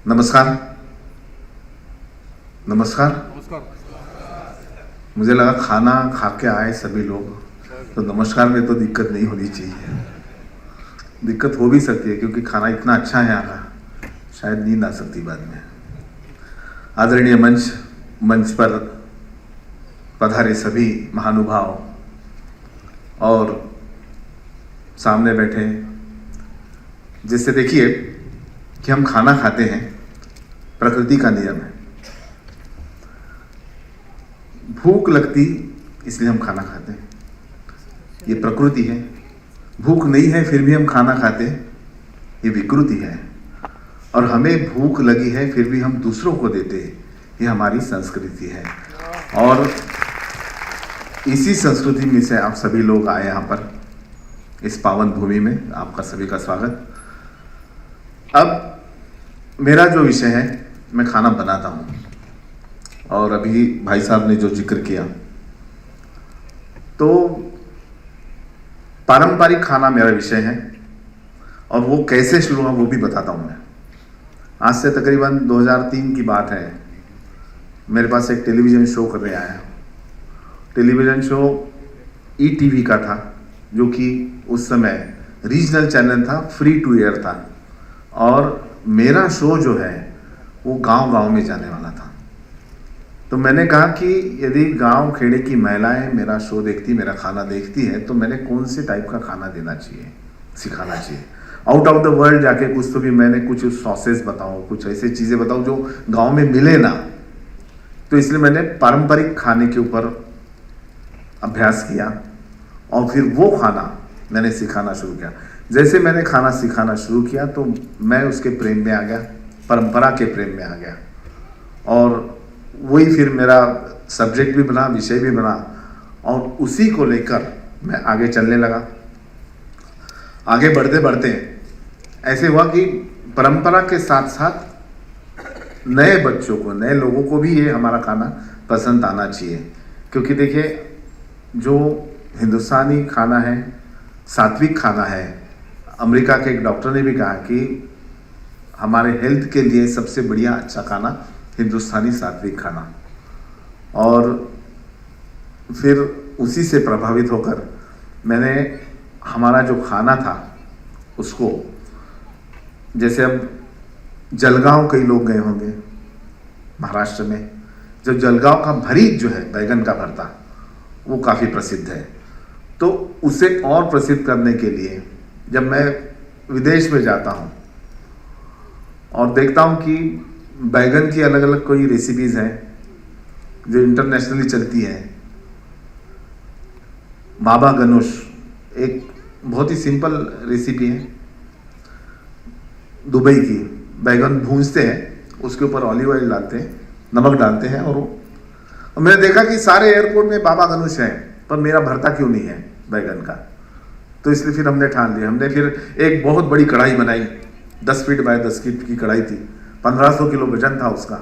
नमस्कार। नमस्कार। मुझे लगा खाना खा के आए सभी लोग, तो नमस्कार में तो दिक्कत नहीं होनी चाहिए। दिक्कत हो भी सकती है क्योंकि खाना इतना अच्छा है यहाँ का, शायद नींद आ सकती बाद में। आदरणीय मंच पर पधारे सभी महानुभाव और सामने बैठे, जिससे देखिए कि हम खाना खाते हैं, प्रकृति का नियम है। भूख लगती इसलिए हम खाना खाते हैं, ये प्रकृति है। भूख नहीं है फिर भी हम खाना खाते हैं, ये विकृति है। और हमें भूख लगी है फिर भी हम दूसरों को देते हैं, ये हमारी संस्कृति है। और इसी संस्कृति में से आप सभी लोग आए यहाँ पर, इस पावन भूमि में आपका सभी का स्वागत। अब मेरा जो विषय है, मैं खाना बनाता हूँ, और अभी भाई साहब ने जो जिक्र किया, तो पारंपरिक खाना मेरा विषय है, और वो कैसे शुरू हुआ वो भी बताता हूँ मैं। आज से तकरीबन 2003 की बात है, मेरे पास एक टेलीविज़न शो करने आया। टेलीविज़न शो ETV का था, जो कि उस समय रीजनल चैनल था, फ्री टू एयर था, और मेरा शो जो है वो गांव-गांव में जाने वाला था। तो मैंने कहा कि यदि गांव खेड़े की महिलाएं मेरा शो देखती, मेरा खाना देखती है, तो मैंने कौन से टाइप का खाना देना चाहिए, सिखाना चाहिए। आउट ऑफ द वर्ल्ड जाके कुछ तो भी मैंने कुछ सॉसेस बताऊं, कुछ ऐसी चीज़ें बताऊं जो गांव में मिले ना। तो इसलिए मैंने पारंपरिक खाने के ऊपर अभ्यास किया, और फिर वो खाना मैंने सिखाना शुरू किया। जैसे मैंने खाना सिखाना शुरू किया तो मैं उसके प्रेम में आ गया, परंपरा के प्रेम में आ गया, और वही फिर मेरा सब्जेक्ट भी बना, विषय भी बना, और उसी को लेकर मैं आगे चलने लगा। आगे बढ़ते बढ़ते ऐसे हुआ कि परंपरा के साथ साथ नए बच्चों को, नए लोगों को भी ये हमारा खाना पसंद आना चाहिए। क्योंकि देखिए, जो हिंदुस्तानी खाना है, सात्विक खाना है। अमेरिका के एक डॉक्टर ने भी कहा कि हमारे हेल्थ के लिए सबसे बढ़िया अच्छा खाना हिंदुस्तानी सात्विक खाना। और फिर उसी से प्रभावित होकर मैंने हमारा जो खाना था उसको, जैसे अब जलगांव कई लोग गए होंगे महाराष्ट्र में, जो जलगांव का भरीत जो है, बैगन का भरता, वो काफ़ी प्रसिद्ध है। तो उसे और प्रसिद्ध करने के लिए जब मैं विदेश में जाता हूँ और देखता हूँ कि बैगन की अलग अलग कोई रेसिपीज़ हैं जो इंटरनेशनली चलती हैं। बाबा गनोश एक बहुत ही सिंपल रेसिपी है, दुबई की। बैगन भूंजते हैं, उसके ऊपर ऑलिव ऑयल डालते हैं, नमक डालते हैं, और मैंने देखा कि सारे एयरपोर्ट में बाबा गनोश है, पर मेरा भरता क्यों नहीं है बैगन का। तो इसलिए फिर हमने ठान लिया, हमने फिर एक बहुत बड़ी कढ़ाई बनाई, 10 फीट बाय 10 फीट की कढ़ाई थी, 1500 किलो वजन था उसका,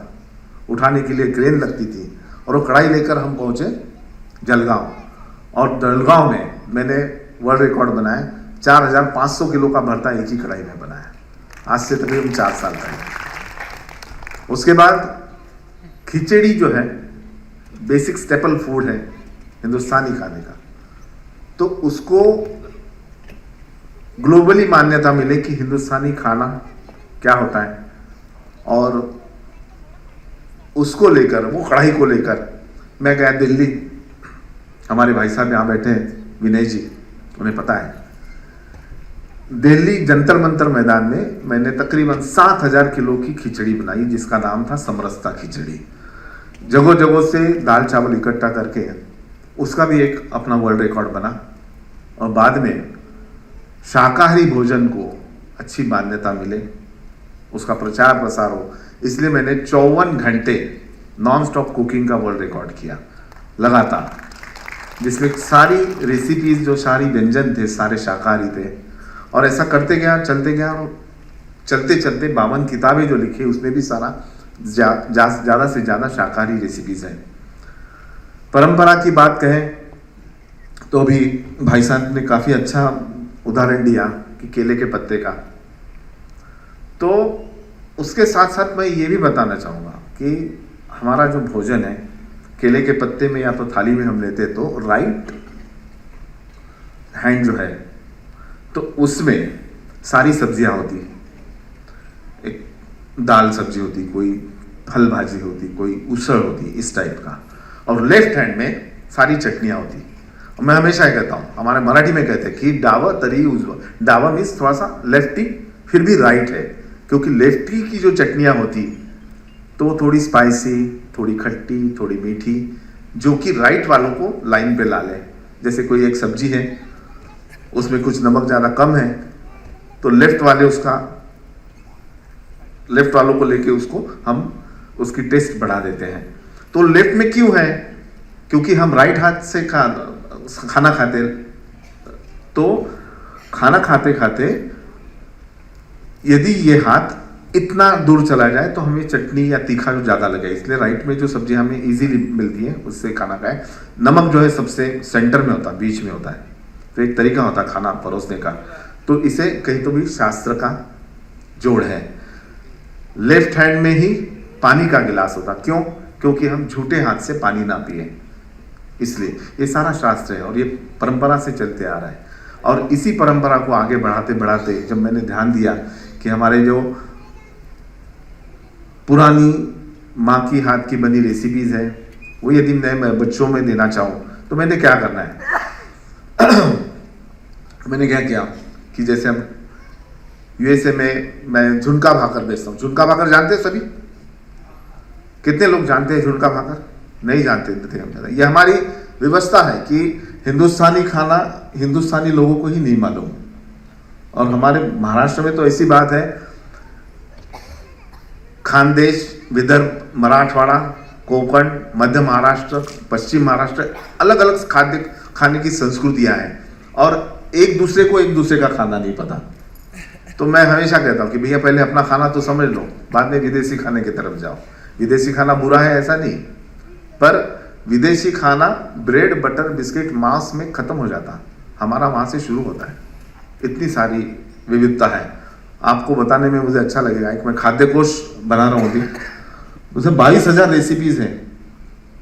उठाने के लिए क्रेन लगती थी। और वो कढ़ाई लेकर हम पहुँचे जलगांव, और जलगांव में मैंने वर्ल्ड रिकॉर्ड बनाया, 4500 किलो का भरता एक ही कढ़ाई में बनाया, आज से तकरीबन 4 साल पहले। उसके बाद खिचड़ी जो है बेसिक स्टेपल फूड है हिंदुस्तानी खाने का, तो उसको ग्लोबली मान्यता मिले कि हिंदुस्तानी खाना क्या होता है। और उसको लेकर, वो कढ़ाई को लेकर मैं गया दिल्ली। हमारे भाई साहब यहाँ बैठे हैं, विनय जी, उन्हें पता है। दिल्ली जंतर मंतर मैदान में मैंने तकरीबन 7000 किलो की खिचड़ी बनाई, जिसका नाम था समरसता खिचड़ी। जगह जगह से दाल चावल इकट्ठा करके उसका भी एक अपना वर्ल्ड रिकॉर्ड बना। और बाद में शाकाहारी भोजन को अच्छी मान्यता मिले, उसका प्रचार प्रसार हो, इसलिए मैंने 54 घंटे नॉन स्टॉप कुकिंग का वर्ल्ड रिकॉर्ड किया लगातार, जिसमें सारी रेसिपीज, जो सारी व्यंजन थे, सारे शाकाहारी थे। और ऐसा करते गया, चलते गया, और चलते चलते 52 किताबें जो लिखी, उसमें भी सारा ज़्यादा से ज़्यादा शाकाहारी रेसिपीज़ हैं। परंपरा की बात कहें तो अभी भाई साहब ने काफ़ी अच्छा उदाहरण दिया कि केले के पत्ते का। तो उसके साथ साथ मैं ये भी बताना चाहूँगा कि हमारा जो भोजन है, केले के पत्ते में या तो थाली में हम लेते तो राइट हैंड जो है तो उसमें सारी सब्जियां होती, एक दाल सब्जी होती, कोई फल भाजी होती, कोई उसळ होती, इस टाइप का। और लेफ्ट हैंड में सारी चटनियां होती। और मैं हमेशा ये कहता हूँ, हमारे मराठी में कहते हैं कि डावा तरी उजवा। डावा मीन्स थोड़ा सा लेफ्टी फिर भी राइट है, क्योंकि लेफ्टी की जो चटनियां होती तो वो थोड़ी स्पाइसी, थोड़ी खट्टी, थोड़ी मीठी, जो कि राइट वालों को लाइन पे ला ले। जैसे कोई एक सब्जी है, उसमें कुछ नमक ज़्यादा कम है, तो लेफ्ट वालों को लेके उसको हम उसकी टेस्ट बढ़ा देते हैं। तो लेफ्ट में क्यों है? क्योंकि हम राइट हाथ से खाना खाते, तो खाना खाते खाते यदि ये हाथ इतना दूर चला जाए तो हमें चटनी या तीखा जो ज़्यादा लगे, इसलिए राइट में जो सब्जी हमें इजीली मिलती है उससे खाना खाए। नमक जो है सबसे सेंटर में होता है, बीच में होता है, तो एक तरीका होता है खाना परोसने का। तो इसे कहीं तो भी शास्त्र का जोड़ है। लेफ्ट हैंड में ही पानी का गिलास होता, क्यों? क्योंकि हम झूठे हाथ से पानी ना पिए, इसलिए ये सारा शास्त्र है और ये परंपरा से चलते आ रहा है। और इसी परंपरा को आगे बढ़ाते बढ़ाते जब मैंने ध्यान दिया कि हमारे जो पुरानी माँ की हाथ की बनी रेसिपीज है वो यदि मैं बच्चों में देना चाहूँ तो मैंने क्या करना है मैंने क्या किया कि जैसे हम यूएसए में मैं झुनका भाकर बेचता हूँ। झुनका भाकर जानते हैं सभी? कितने लोग जानते हैं झुनका भाकर? नहीं जानते थे। ये हमारी व्यवस्था है कि हिंदुस्तानी खाना हिंदुस्तानी लोगों को ही नहीं मालूम। और हमारे महाराष्ट्र में तो ऐसी बात है, खानदेश, विदर्भ, मराठवाड़ा, कोंकण, मध्य महाराष्ट्र, पश्चिम महाराष्ट्र, अलग अलग खाने की संस्कृतियां हैं और एक दूसरे का खाना नहीं पता। तो मैं हमेशा कहता हूँ कि भैया पहले अपना खाना तो समझ लो, बाद में विदेशी खाने की तरफ जाओ। विदेशी खाना बुरा है ऐसा नहीं, पर विदेशी खाना ब्रेड, बटर, बिस्किट, मांस में खत्म हो जाता, हमारा वहाँ से शुरू होता है। इतनी सारी विविधता है। आपको बताने में मुझे अच्छा लगेगा, एक मैं खाद्य कोश बना रहा हूँ, उसमें 22,000 रेसिपीज हैं,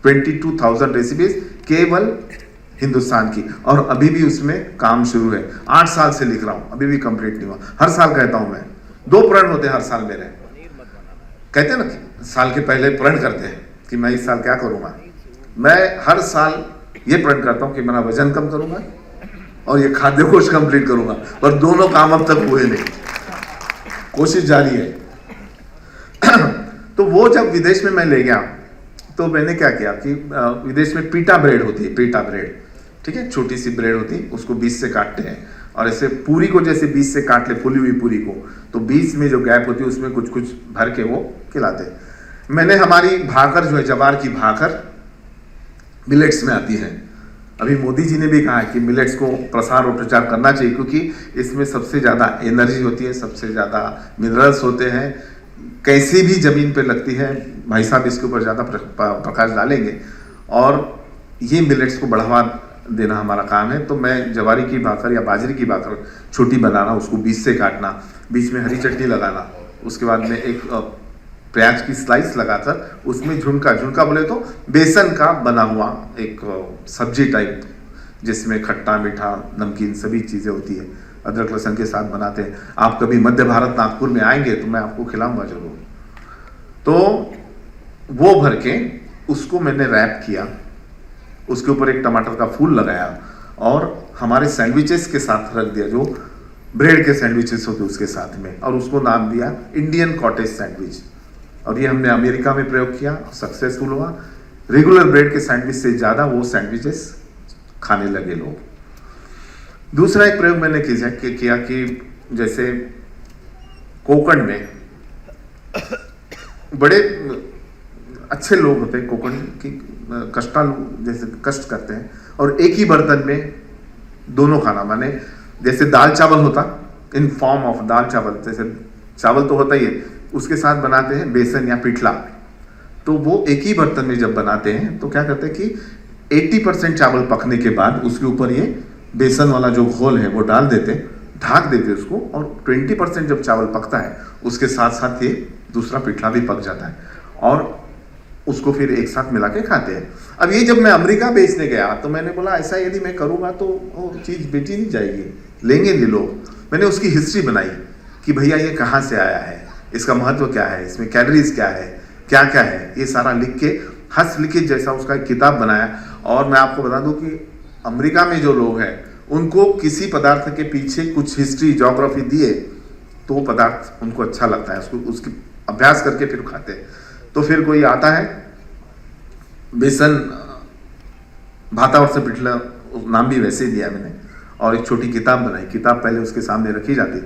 22,000 रेसिपीज केवल हिंदुस्तान की। और अभी भी उसमें काम शुरू है। 8 साल से लिख रहा हूँ, अभी भी कंप्लीट नहीं हुआ। हर साल कहता हूँ मैं, 2 प्रण होते हैं हर साल मेरे। कहते हैं ना, साल के पहले प्रण करते हैं कि मैं इस साल क्या करूँगा। मैं हर साल ये प्रण करता हूँ कि मेरा वजन कम करूँगा और ये खाद्य कोश कंप्लीट करूँगा, पर दोनों काम अब तक हुए नहीं। कोशिश जारी है। तो वो जब विदेश में मैं ले गया तो मैंने क्या किया कि विदेश में पीटा ब्रेड होती है, पीटा ब्रेड, ठीक है, छोटी सी ब्रेड होती है, उसको बीच से काटते हैं और ऐसे पूरी को जैसे बीच से काट ले, फुली हुई पूरी को, तो बीच में जो गैप होती है उसमें कुछ कुछ भर के वो खिलाते हैं। मैंने हमारी भाकर जो है, जवार की भाकर मिलेट्स में आती है। अभी मोदी जी ने भी कहा है कि मिलेट्स को प्रसार और प्रचार करना चाहिए, क्योंकि इसमें सबसे ज़्यादा एनर्जी होती है, सबसे ज़्यादा मिनरल्स होते हैं, कैसी भी ज़मीन पे लगती है। भाई साहब इसके ऊपर ज़्यादा प्रकाश डालेंगे और ये मिलेट्स को बढ़ावा देना हमारा काम है। तो मैं जवारी की भाकर या बाजरे की भाकर छोटी बनाना, उसको बीच से काटना, बीच में हरी चटनी लगाना, उसके बाद में एक प्याज की स्लाइस लगाकर उसमें झुनका बोले तो बेसन का बना हुआ एक सब्जी टाइप, जिसमें खट्टा मीठा नमकीन सभी चीज़ें होती है, अदरक लहसुन के साथ बनाते हैं। आप कभी मध्य भारत नागपुर में आएंगे तो मैं आपको खिलाऊंगा जरूर। तो वो भर के उसको मैंने रैप किया, उसके ऊपर एक टमाटर का फूल लगाया और हमारे सैंडविचेस के साथ रख दिया, जो ब्रेड के सैंडविचेस होते उसके साथ में, और उसको नाम दिया इंडियन कॉटेज सैंडविच। और ये हमने अमेरिका में प्रयोग किया, सक्सेसफुल हुआ। रेगुलर ब्रेड के सैंडविच से ज़्यादा वो सैंडविचेस खाने लगे लोग। दूसरा एक प्रयोग मैंने किया कि जैसे कोंकण में बड़े अच्छे लोग होते हैं, कोंकण की कष्टालु जैसे कष्ट करते हैं, और एक ही बर्तन में दोनों खाना, माने जैसे दाल चावल होता, इन फॉर्म ऑफ दाल चावल, जैसे चावल तो होता ही है, उसके साथ बनाते हैं बेसन या पिठला। तो वो एक ही बर्तन में जब बनाते हैं तो क्या करते हैं कि 80% चावल पकने के बाद उसके ऊपर ये बेसन वाला जो घोल है वो डाल देते, ढाक देते उसको, और 20% जब चावल पकता है उसके साथ साथ ये दूसरा पिठला भी पक जाता है, और उसको फिर एक साथ मिला के खाते हैं। अब ये जब मैं अमेरिका बेचने गया तो मैंने बोला ऐसा यदि मैं करूँगा तो वो चीज़ बेची नहीं जाएगी, लेंगे नहीं लोग। मैंने उसकी हिस्ट्री बनाई कि भैया ये कहाँ से आया है, इसका महत्व क्या है, इसमें कैलोरीज क्या है, क्या क्या है, ये सारा लिख के हस्तलिखित जैसा उसका एक किताब बनाया। और मैं आपको बता दूं कि अमेरिका में जो लोग हैं उनको किसी पदार्थ के पीछे कुछ हिस्ट्री ज्योग्राफी दिए तो वो पदार्थ उनको अच्छा लगता है, उसको उसकी अभ्यास करके फिर खाते हैं। तो फिर कोई आता है, बेसन भाता और से पिठला नाम भी वैसे ही दिया मैंने, और एक छोटी किताब बनाई। किताब पहले उसके सामने रखी जाती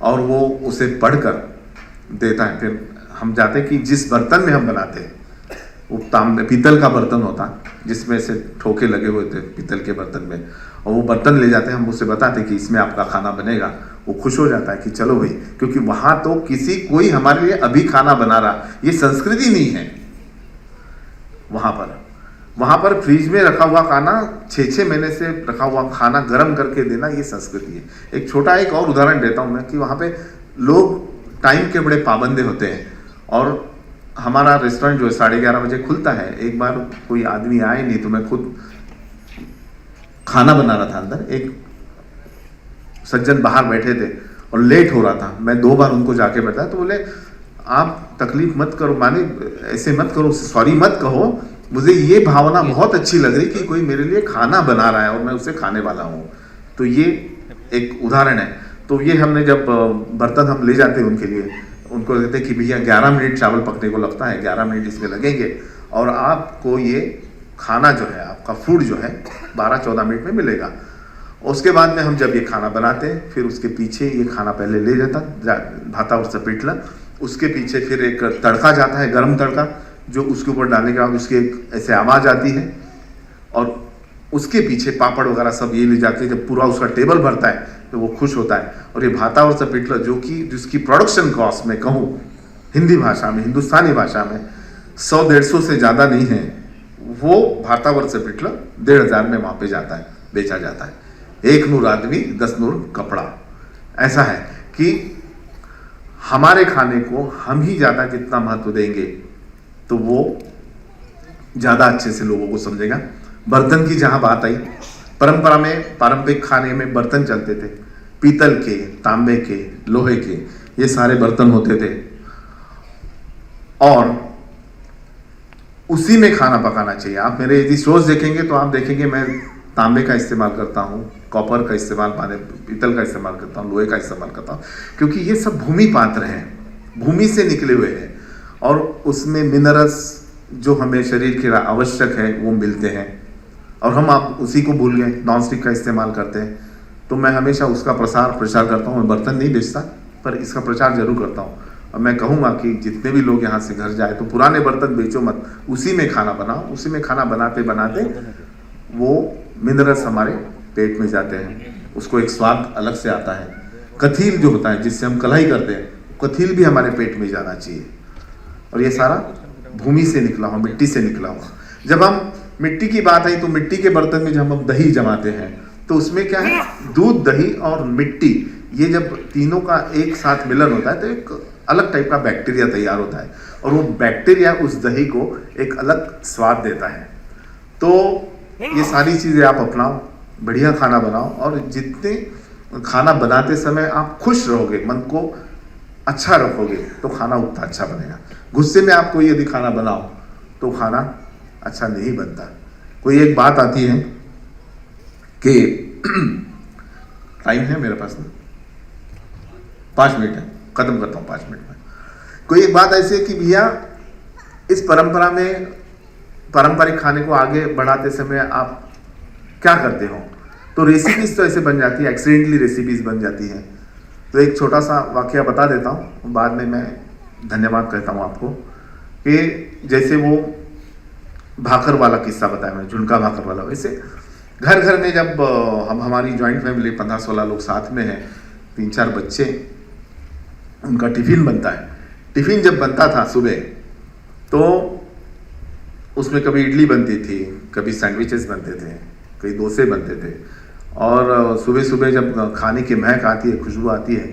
और वो उसे पढ़कर देता है। फिर हम जाते कि जिस बर्तन में हम बनाते हैं वो तांबे पीतल का बर्तन होता जिसमें से ठोके लगे हुए थे पीतल के बर्तन में, और वो बर्तन ले जाते हैं, हम उससे बताते कि इसमें आपका खाना बनेगा। वो खुश हो जाता है कि चलो भाई, क्योंकि वहां तो कोई हमारे लिए अभी खाना बना रहा, ये संस्कृति नहीं है। वहां पर फ्रिज में रखा हुआ खाना 6-6 महीने से रखा हुआ खाना गर्म करके देना, ये संस्कृति है। एक छोटा एक और उदाहरण देता हूं मैं कि वहां पे लोग टाइम के बड़े पाबंदे होते हैं, और हमारा रेस्टोरेंट जो है 11:30 बजे खुलता है। एक बार कोई आदमी आए नहीं तो मैं खुद खाना बना रहा था अंदर, एक सज्जन बाहर बैठे थे और लेट हो रहा था। मैं 2 बार उनको जाके बताया तो बोले आप तकलीफ मत करो, माने ऐसे मत करो, सॉरी मत कहो, मुझे ये भावना बहुत अच्छी लग रही कि कोई मेरे लिए खाना बना रहा है और मैं उसे खाने वाला हूँ। तो ये एक उदाहरण है। तो ये हमने जब बर्तन हम ले जाते हैं उनके लिए, उनको कहते हैं कि भैया 11 मिनट चावल पकने को लगता है, 11 मिनट इसमें लगेंगे और आपको ये खाना जो है, आपका फूड जो है 12-14 मिनट में मिलेगा। उसके बाद में हम जब ये खाना बनाते हैं फिर उसके पीछे ये खाना पहले ले जाता भाता और सपेटला, उसके पीछे फिर एक तड़का जाता है, गरम तड़का, जो उसके ऊपर डालने के बाद उसकी एक ऐसे आवाज़ आती है, और उसके पीछे पापड़ वगैरह सब ये ले जाके जब पूरा उसका टेबल भरता है तो वो खुश होता है। और ये भाता और सपेटला जो कि जिसकी प्रोडक्शन कॉस्ट में कहूँ हिंदी भाषा में, हिंदुस्तानी भाषा में 100-150 से ज़्यादा नहीं है, वो भाता और सपेटला 1500 में वहाँ पे जाता है, बेचा जाता है। 1 नूर आदमी 10 नूर कपड़ा। ऐसा है कि हमारे खाने को हम ही ज़्यादा कितना महत्व देंगे तो वो ज़्यादा अच्छे से लोगों को समझेगा। बर्तन की जहाँ बात आई, परंपरा में पारंपरिक खाने में बर्तन चलते थे, पीतल के, तांबे के, लोहे के, ये सारे बर्तन होते थे, और उसी में खाना पकाना चाहिए। आप मेरे यदि शोज देखेंगे तो आप देखेंगे मैं तांबे का इस्तेमाल करता हूँ, कॉपर का इस्तेमाल, पीतल का इस्तेमाल करता हूँ, लोहे का इस्तेमाल करता हूँ, क्योंकि ये सब भूमि पात्र हैं, भूमि से निकले हुए हैं, और उसमें मिनरल्स जो हमें शरीर के लिए आवश्यक है वो मिलते हैं। और हम आप उसी को भूल गए, नॉन स्टिक का इस्तेमाल करते हैं। तो मैं हमेशा उसका प्रचार करता हूँ। मैं बर्तन नहीं बेचता पर इसका प्रचार जरूर करता हूँ। और मैं कहूँगा कि जितने भी लोग यहाँ से घर जाए तो पुराने बर्तन बेचो मत, उसी में खाना बनाओ। उसी में खाना बनाते बनाते वो मिनरल्स हमारे पेट में जाते हैं, उसको एक स्वाद अलग से आता है। कथील जो होता है जिससे हम कढ़ाई करते हैं, कथील भी हमारे पेट में जाना चाहिए। और ये सारा भूमि से निकला हुआ, मिट्टी से निकला हुआ। जब हम मिट्टी की बात आई तो मिट्टी के बर्तन में जब हम दही जमाते हैं तो उसमें क्या है, दूध, दही और मिट्टी, ये जब तीनों का एक साथ मिलन होता है तो एक अलग टाइप का बैक्टीरिया तैयार होता है, और वो बैक्टीरिया उस दही को एक अलग स्वाद देता है। तो ये सारी चीज़ें आप अपनाओ, बढ़िया खाना बनाओ, और जितने खाना बनाते समय आप खुश रहोगे, मन को अच्छा रखोगे तो खाना उतना अच्छा बनेगा। गुस्से में आप कोई यदि खाना बनाओ तो खाना अच्छा नहीं बनता। कोई एक बात आती है कि टाइम है मेरे पास ना, 5 मिनट है, खत्म करता हूँ 5 मिनट में। कोई एक बात ऐसी है कि भैया इस परंपरा में, पारंपरिक खाने को आगे बढ़ाते समय आप क्या करते हो? तो रेसिपीज तो ऐसे बन जाती है, एक्सीडेंटली रेसिपीज बन जाती हैं। तो एक छोटा सा वाकया बता देता हूँ, बाद में मैं धन्यवाद कहता हूँ आपको। कि जैसे वो भाकर वाला किस्सा बताया मैंने, झुनका भाकर वाला, वैसे घर घर में जब हम, हमारी जॉइंट फैमिली 15-16 लोग साथ में हैं, 3-4 बच्चे, उनका टिफ़िन बनता है। टिफ़िन जब बनता था सुबह तो उसमें कभी इडली बनती थी, कभी सैंडविचेस बनते थे, कभी डोसे बनते थे, और सुबह सुबह जब खाने की महक आती है, खुशबू आती है,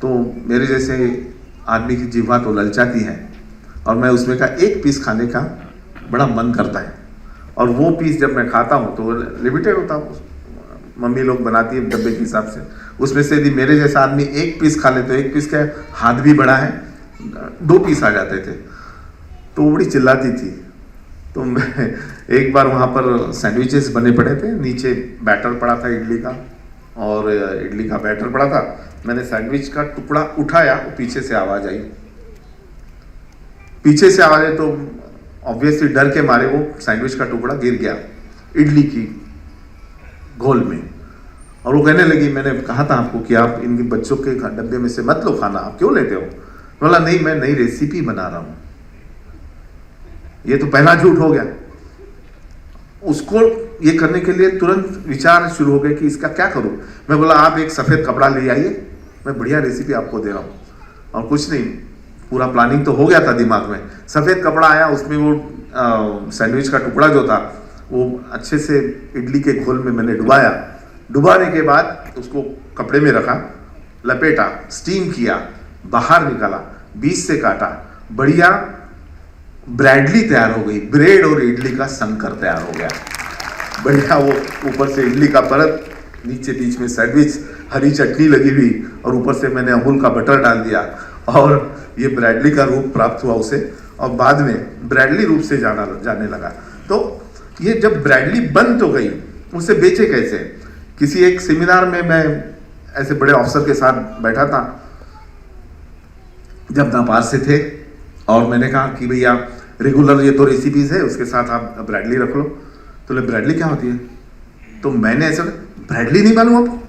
तो मेरे जैसे आदमी की जीवा तो ललचाती है और मैं उसमें का एक पीस खाने का बड़ा मन करता है। और वो पीस जब मैं खाता हूँ तो लिमिटेड होता हूँ, मम्मी लोग बनाती है डब्बे के हिसाब से, उसमें से यदि मेरे जैसा आदमी एक पीस खा ले तो एक पीस का हाथ भी बड़ा है, 2 पीस आ जाते थे। तो वो बड़ी चिल्लाती थी। तो मैं एक बार वहाँ पर सैंडविचेस बने पड़े थे, नीचे बैटर पड़ा था इडली का, और इडली का बैटर पड़ा था। मैंने सैंडविच का टुकड़ा उठाया, पीछे से आवाज़ आई। पीछे से आवाज़ आई तो ऑब्वियसली डर के मारे वो सैंडविच का टुकड़ा गिर गया इडली की घोल में। और वो कहने लगी, मैंने कहा था आपको कि आप इनके बच्चों के डब्बे में से मत लो खाना, आप क्यों लेते हो? बोला नहीं, मैं नई रेसिपी बना रहा हूँ। ये तो पहला झूठ हो गया। उसको ये करने के लिए तुरंत विचार शुरू हो गए कि इसका क्या करूं। मैं बोला आप एक सफ़ेद कपड़ा ले आइए, मैं बढ़िया रेसिपी आपको दे रहा हूँ। और कुछ नहीं, पूरा प्लानिंग तो हो गया था दिमाग में। सफ़ेद कपड़ा आया, उसमें वो सैंडविच का टुकड़ा जो था वो अच्छे से इडली के घोल में मैंने डुबाया। डुबाने के बाद उसको कपड़े में रखा, लपेटा, स्टीम किया, बाहर निकाला, बीच से काटा, बढ़िया ब्रैडली तैयार हो गई। ब्रेड और इडली का संकर तैयार हो गया। बढ़िया वो ऊपर से इडली का परत, नीचे बीच में सैंडविच, हरी चटनी लगी हुई, और ऊपर से मैंने अमूल का बटर डाल दिया, और ये ब्रैडली का रूप प्राप्त हुआ उसे, और बाद में ब्रैडली रूप से जाने लगा। तो ये जब ब्रैडली बन तो गई, उसे बेचे कैसे? किसी एक सेमिनार में मैं ऐसे बड़े अफसर के साथ बैठा था, जब नापास से थे, और मैंने कहा कि भैया रेगुलर ये 2 रेसिपीज है, उसके साथ आप ब्रैडली रख लो। तो बोले ब्रैडली क्या होती है? तो मैंने ऐसा, ब्रैडली नहीं मालूम आपको?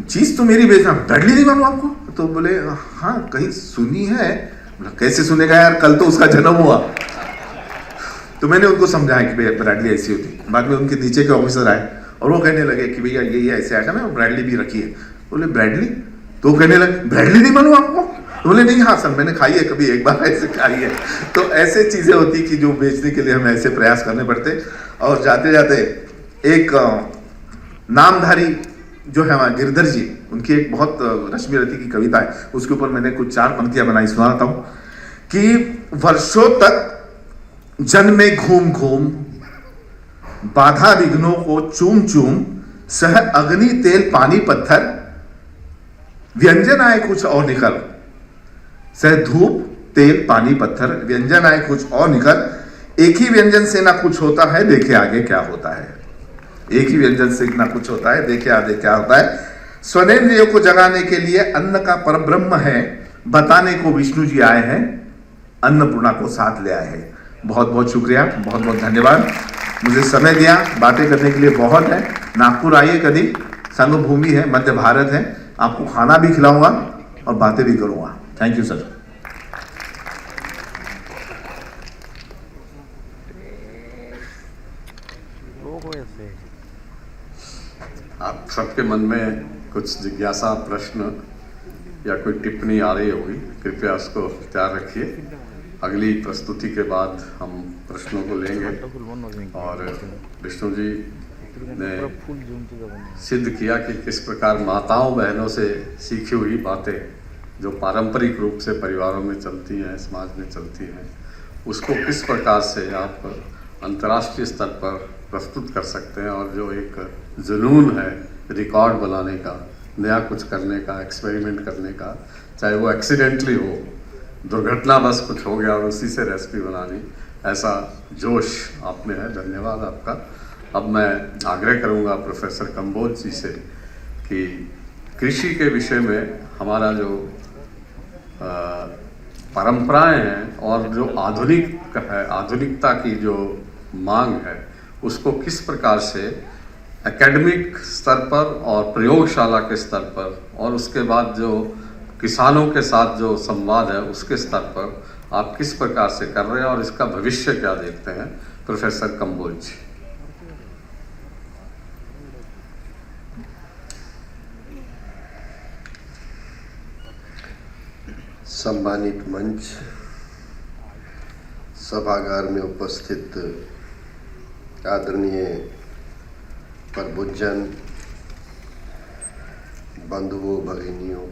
चीज तो मेरी बेचना, ब्रैडली नहीं मालूम आपको? तो बोले हाँ कहीं सुनी है। बोला कैसे सुनेगा यार, कल तो उसका जन्म हुआ। तो मैंने उनको समझाया कि भैया ब्रैडली ऐसी होती है। बाद में उनके नीचे के ऑफिसर आए और वो कहने लगे कि भैया ये ऐसे आइटम है, ब्रैडली भी रखी है। बोले ब्रैडली? तो कहने लगे ब्रैडली नहीं मालूम आपको? बोले नहीं, हाँ सर मैंने खाई है, कभी एक बार ऐसे खाई है। तो ऐसे चीजें होती कि जो बेचने के लिए हमें ऐसे प्रयास करने पड़ते। और जाते जाते एक नामधारी जो है हमारे गिरधर जी, उनकी एक बहुत रश्मि रति की कविता है, उसके ऊपर मैंने कुछ 4 पंक्तियां बनाई, सुनाता हूं कि वर्षों तक जन में घूम घूम, बाधा विघ्नों को चूम चूम, सह अग्नि तेल पानी पत्थर, व्यंजन आए कुछ और निकल। सह धूप तेल पानी पत्थर, व्यंजन आए कुछ और निकल। एक ही व्यंजन से ना कुछ होता है, देखे आगे क्या होता है। एक ही व्यंजन से ना कुछ होता है, देखे आगे क्या होता है। स्वनेन्द्रियों को जगाने के लिए अन्न का परब्रह्म है, बताने को विष्णु जी आए हैं, अन्नपूर्णा को साथ ले आए हैं। बहुत बहुत शुक्रिया, बहुत बहुत धन्यवाद। मुझे समय दिया, बातें करने के लिए बहुत है। नागपुर आइए कभी, संघ भूमि है, मध्य भारत है, आपको खाना भी खिलाऊंगा और बातें भी करूंगा। Thank you sir. आप सबके मन में कुछ जिज्ञासा, प्रश्न या कोई टिप्पणी आ रही होगी, कृपया उसको तैयार रखिए। अगली प्रस्तुति के बाद हम प्रश्नों को लेंगे। और विष्णु जी ने सिद्ध किया कि किस प्रकार माताओं बहनों से सीखी हुई बातें जो पारंपरिक रूप से परिवारों में चलती हैं, समाज में चलती हैं, उसको किस प्रकार से आप अंतर्राष्ट्रीय स्तर पर प्रस्तुत कर सकते हैं। और जो एक जुनून है रिकॉर्ड बनाने का, नया कुछ करने का, एक्सपेरिमेंट करने का, चाहे वो एक्सीडेंटली हो, दुर्घटना बस कुछ हो गया और उसी से रेसिपी बनानी, ऐसा जोश आप में है। धन्यवाद आपका। अब मैं आग्रह करूंगा प्रोफेसर कंबोज जी से कि कृषि के विषय में हमारा जो परंपराएं हैं और जो आधुनिकता की जो मांग है, उसको किस प्रकार से एकेडमिक स्तर पर और प्रयोगशाला के स्तर पर, और उसके बाद जो किसानों के साथ जो संवाद है उसके स्तर पर आप किस प्रकार से कर रहे हैं और इसका भविष्य क्या देखते हैं। प्रोफेसर कंबोज जी। सम्मानित मंच, सभागार में उपस्थित आदरणीय प्रबुद्धजन, बंधुओं, भगिनियों,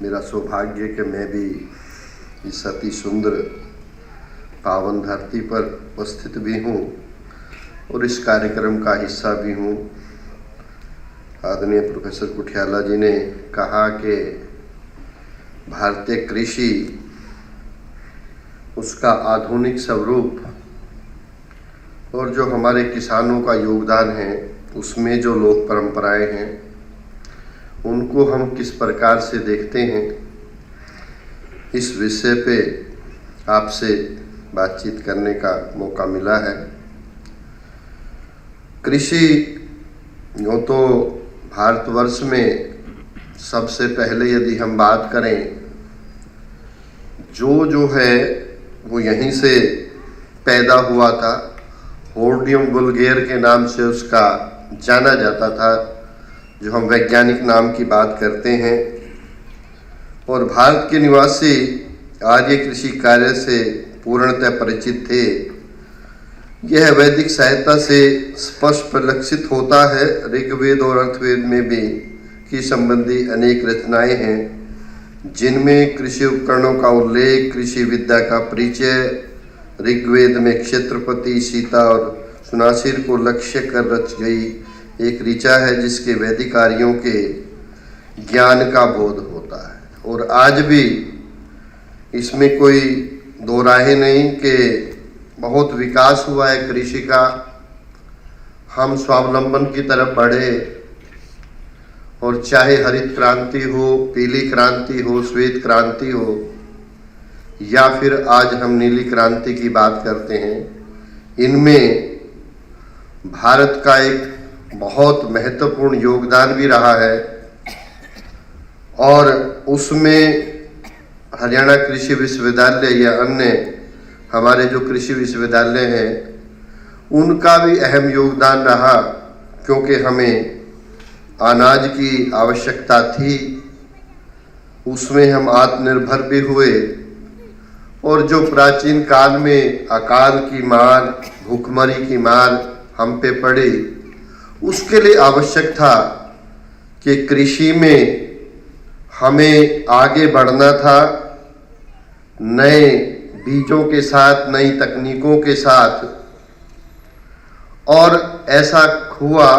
मेरा सौभाग्य कि मैं भी इस अति सुंदर पावन धरती पर उपस्थित भी हूँ और इस कार्यक्रम का हिस्सा भी हूँ। आदरणीय प्रोफेसर कुठियाला जी ने कहा कि भारतीय कृषि, उसका आधुनिक स्वरूप और जो हमारे किसानों का योगदान है, उसमें जो लोक परंपराएं हैं, उनको हम किस प्रकार से देखते हैं, इस विषय पे आपसे बातचीत करने का मौका मिला है। कृषि यूँ तो भारतवर्ष में सबसे पहले यदि हम बात करें, जो है वो यहीं से पैदा हुआ था। होर्डियम वुल्गेर के नाम से उसका जाना जाता था, जो हम वैज्ञानिक नाम की बात करते हैं। और भारत के निवासी आज ये कृषि कार्य से पूर्णतः परिचित थे। यह वैदिक सहायता से स्पष्ट परिलक्षित होता है। ऋग्वेद और अर्थवेद में भी कृषि संबंधी अनेक रचनाएं हैं, जिनमें कृषि उपकरणों का उल्लेख, कृषि विद्या का परिचय ऋग्वेद में क्षेत्रपति, सीता और सुनासिर को लक्ष्य कर रच गई एक ऋचा है, जिसके वैदिक कार्यों के ज्ञान का बोध होता है। और आज भी इसमें कोई दो राहें नहीं कि बहुत विकास हुआ है कृषि का। हम स्वावलंबन की तरफ बढ़े, और चाहे हरित क्रांति हो, पीली क्रांति हो, श्वेत क्रांति हो, या फिर आज हम नीली क्रांति की बात करते हैं, इनमें भारत का एक बहुत महत्वपूर्ण योगदान भी रहा है। और उसमें हरियाणा कृषि विश्वविद्यालय या अन्य हमारे जो कृषि विश्वविद्यालय हैं, उनका भी अहम योगदान रहा, क्योंकि हमें अनाज की आवश्यकता थी, उसमें हम आत्मनिर्भर भी हुए। और जो प्राचीन काल में अकाल की मार, भूखमरी की मार हम पे पड़ी, उसके लिए आवश्यक था कि कृषि में हमें आगे बढ़ना था, नए बीजों के साथ, नई तकनीकों के साथ। और ऐसा हुआ।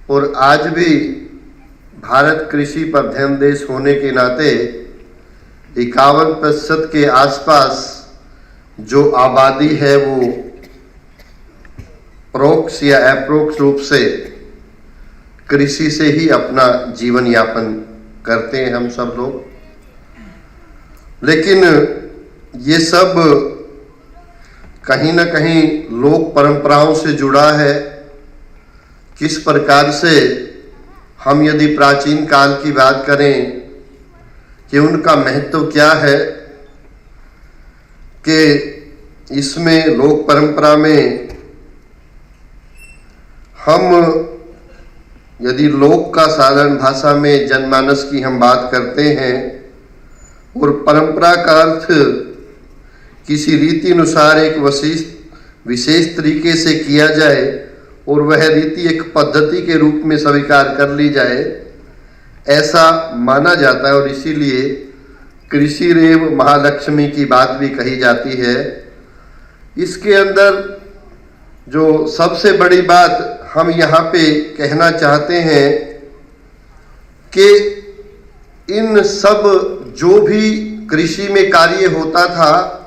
और आज भी भारत कृषि प्रधान देश होने के नाते 51% के आसपास जो आबादी है, वो परोक्ष या अप्रोक्ष रूप से कृषि से ही अपना जीवन यापन करते हैं हम सब लोग। लेकिन ये सब कहीं ना कहीं लोक परंपराओं से जुड़ा है। किस प्रकार से हम यदि प्राचीन काल की बात करें कि उनका महत्व क्या है, कि इसमें लोक परंपरा में हम यदि लोक का साधारण भाषा में जनमानस की हम बात करते हैं, और परंपरा का अर्थ किसी रीति अनुसार एक विशेष तरीके से किया जाए और वह रीति एक पद्धति के रूप में स्वीकार कर ली जाए, ऐसा माना जाता है। और इसीलिए कृषि रेव महालक्ष्मी की बात भी कही जाती है। इसके अंदर जो सबसे बड़ी बात हम यहाँ पे कहना चाहते हैं कि इन सब जो भी कृषि में कार्य होता था,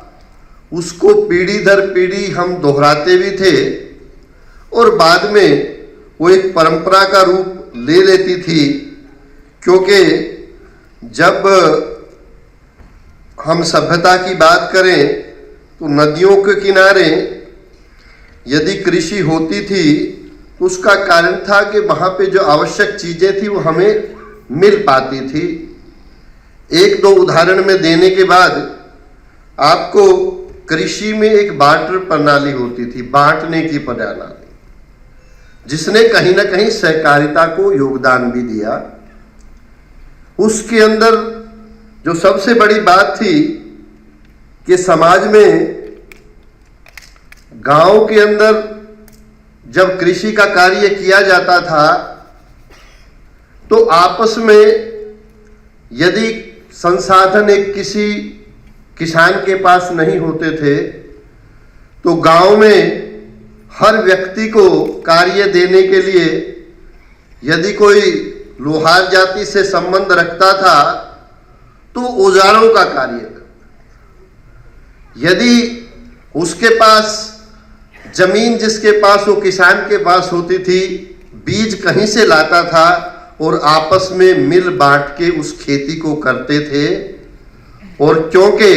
उसको पीढ़ी दर पीढ़ी हम दोहराते भी थे, और बाद में वो एक परंपरा का रूप ले लेती थी। क्योंकि जब हम सभ्यता की बात करें तो नदियों के किनारे यदि कृषि होती थी, तो उसका कारण था कि वहाँ पे जो आवश्यक चीज़ें थी वो हमें मिल पाती थी। एक दो उदाहरण में देने के बाद आपको कृषि में एक बार्टर प्रणाली होती थी, बांटने की प्रणाली, जिसने कहीं ना कहीं सहकारिता को योगदान भी दिया। उसके अंदर जो सबसे बड़ी बात थी कि समाज में गांव के अंदर जब कृषि का कार्य किया जाता था तो आपस में यदि संसाधन एक किसी किसान के पास नहीं होते थे तो गांव में हर व्यक्ति को कार्य देने के लिए यदि कोई लोहार जाति से संबंध रखता था तो औजारों का कार्य करता। यदि उसके पास जमीन जिसके पास वो किसान के पास होती थी, बीज कहीं से लाता था और आपस में मिल बांट के उस खेती को करते थे। और क्योंकि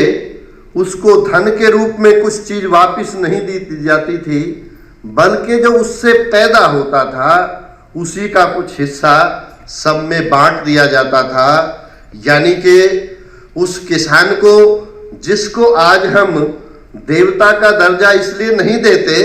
उसको धन के रूप में कुछ चीज वापस नहीं दी जाती थी, बल्कि जो उससे पैदा होता था उसी का कुछ हिस्सा सब में बांट दिया जाता था। यानी कि उस किसान को, जिसको आज हम देवता का दर्जा इसलिए नहीं देते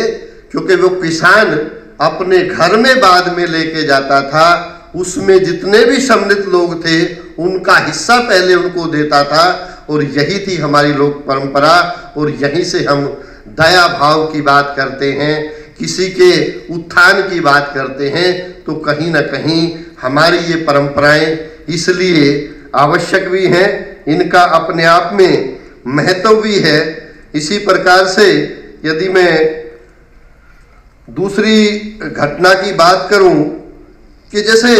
क्योंकि वो किसान अपने घर में बाद में लेके जाता था, उसमें जितने भी सम्मिलित लोग थे उनका हिस्सा पहले उनको देता था। और यही थी हमारी लोक परंपरा। और यहीं से हम दया भाव की बात करते हैं, किसी के उत्थान की बात करते हैं, तो कहीं ना कहीं हमारी ये परंपराएं इसलिए आवश्यक भी हैं, इनका अपने आप में महत्व भी है। इसी प्रकार से यदि मैं दूसरी घटना की बात करूं कि जैसे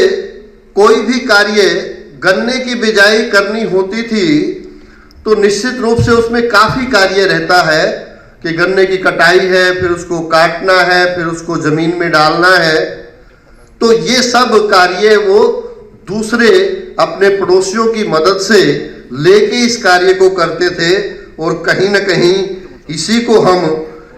कोई भी कार्य गन्ने की बिजाई करनी होती थी तो निश्चित रूप से उसमें काफी कार्य रहता है कि गन्ने की कटाई है, फिर उसको काटना है, फिर उसको जमीन में डालना है। तो ये सब कार्य वो दूसरे अपने पड़ोसियों की मदद से लेके इस कार्य को करते थे। और कहीं ना कहीं इसी को हम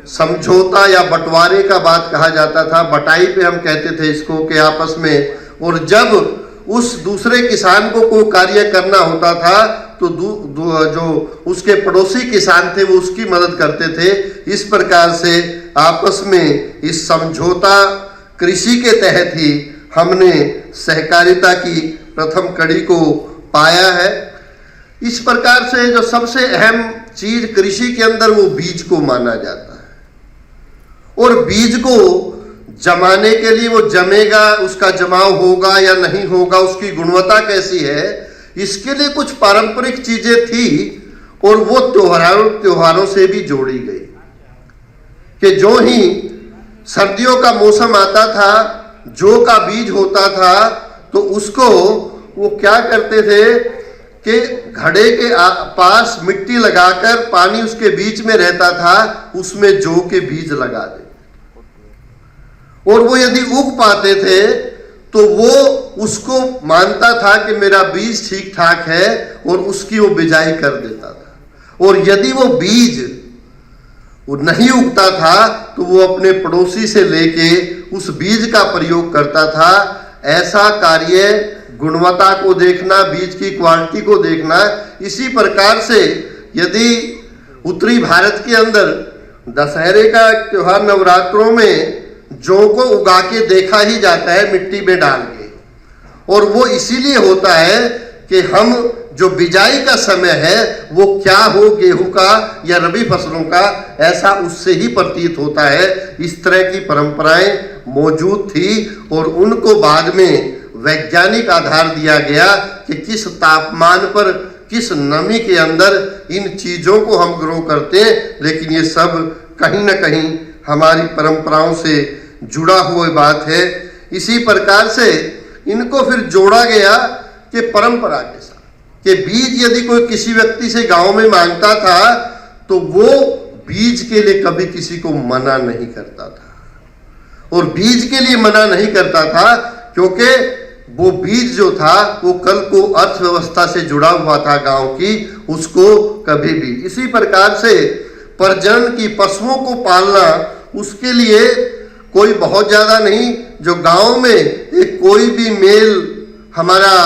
समझौता या बंटवारे का बात कहा जाता था, बटाई पे हम कहते थे इसको कि आपस में। और जब उस दूसरे किसान को कोई कार्य करना होता था तो जो उसके पड़ोसी किसान थे वो उसकी मदद करते थे। इस प्रकार से आपस में इस समझौता कृषि के तहत ही हमने सहकारिता की प्रथम कड़ी को पाया है। इस प्रकार से जो सबसे अहम चीज कृषि के अंदर वो बीज को माना जाता है। और बीज को जमाने के लिए वो जमेगा, उसका जमाव होगा या नहीं होगा, उसकी गुणवत्ता कैसी है, इसके लिए कुछ पारंपरिक चीजें थी। और वो त्योहारों से भी जोड़ी गई कि जो ही सर्दियों का मौसम आता था, जौ का बीज होता था, तो उसको वो क्या करते थे कि घड़े के पास मिट्टी लगाकर, पानी उसके बीच में रहता था, उसमें जौ के बीज लगा दे। और वो यदि उग पाते थे तो वो उसको मानता था कि मेरा बीज ठीक ठाक है और उसकी वो बिजाई कर देता था। और यदि वो बीज वो नहीं उगता था तो वो अपने पड़ोसी से लेके उस बीज का प्रयोग करता था। ऐसा कार्य गुणवत्ता को देखना, बीज की क्वालिटी को देखना। इसी प्रकार से यदि उत्तरी भारत के अंदर दशहरे का त्योहार नवरात्रों में जौ को उगा के देखा ही जाता है मिट्टी में डाल के, और वो इसीलिए होता है कि हम जो बिजाई का समय है वो क्या हो, गेहूं का या रबी फसलों का, ऐसा उससे ही प्रतीत होता है। इस तरह की परंपराएं मौजूद थी और उनको बाद में वैज्ञानिक आधार दिया गया कि किस तापमान पर, किस नमी के अंदर इन चीजों को हम ग्रो करते हैं। लेकिन ये सब कहीं ना कहीं हमारी परंपराओं से जुड़ा हुआ बात है। इसी प्रकार से इनको फिर जोड़ा गया कि परंपरा के साथ, कि बीज यदि कोई किसी व्यक्ति से गांव में मांगता था तो वो बीज के लिए कभी किसी को मना नहीं करता था। और बीज के लिए मना नहीं करता था क्योंकि वो बीज जो था वो कल को अर्थव्यवस्था से जुड़ा हुआ था गांव की, उसको कभी भी। इसी प्रकार से प्रजनन की, पशुओं को पालना, उसके लिए कोई बहुत ज्यादा नहीं, जो गांव में एक कोई भी मेल हमारा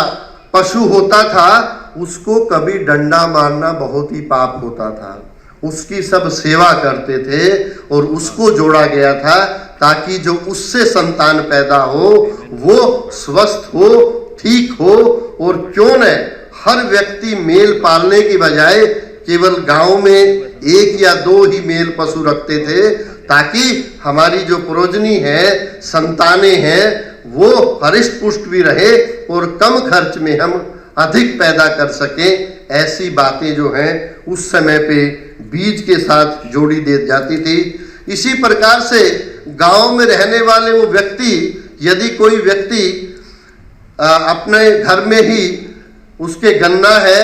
पशु होता था उसको कभी डंडा मारना बहुत ही पाप होता था। उसकी सब सेवा करते थे और उसको जोड़ा गया था ताकि जो उससे संतान पैदा हो वो स्वस्थ हो, ठीक हो। और क्यों न हर व्यक्ति मेल पालने की बजाय केवल गांव में एक या दो ही मेल पशु रखते थे ताकि हमारी जो प्रोजनी है, संतानें हैं, वो हरिष्ट पुष्ट भी रहे और कम खर्च में हम अधिक पैदा कर सकें। ऐसी बातें जो हैं उस समय पे बीज के साथ जोड़ी दे जाती थी। इसी प्रकार से गांव में रहने वाले वो व्यक्ति, यदि कोई व्यक्ति अपने घर में ही उसके गन्ना है,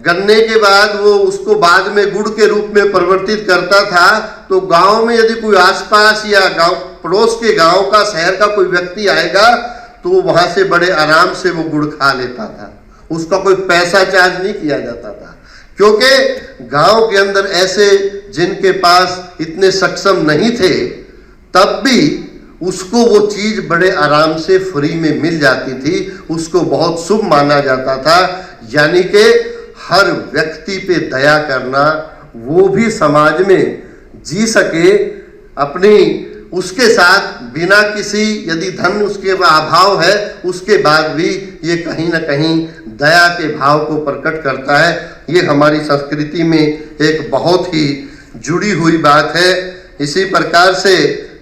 गन्ने के बाद वो उसको बाद में गुड़ के रूप में परिवर्तित करता था, तो गांव में यदि कोई आसपास या गांव पड़ोस के गांव का, शहर का कोई व्यक्ति आएगा तो वहां से बड़े आराम से वो गुड़ खा लेता था। उसका कोई पैसा चार्ज नहीं किया जाता था, क्योंकि गांव के अंदर ऐसे जिनके पास इतने सक्षम नहीं थे, तब भी उसको वो चीज बड़े आराम से फ्री में मिल जाती थी। उसको बहुत शुभ माना जाता था। यानी कि हर व्यक्ति पे दया करना, वो भी समाज में जी सके अपनी, उसके साथ बिना किसी, यदि धन उसके अभाव है उसके बाद भी ये कहीं ना कहीं दया के भाव को प्रकट करता है। ये हमारी संस्कृति में एक बहुत ही जुड़ी हुई बात है। इसी प्रकार से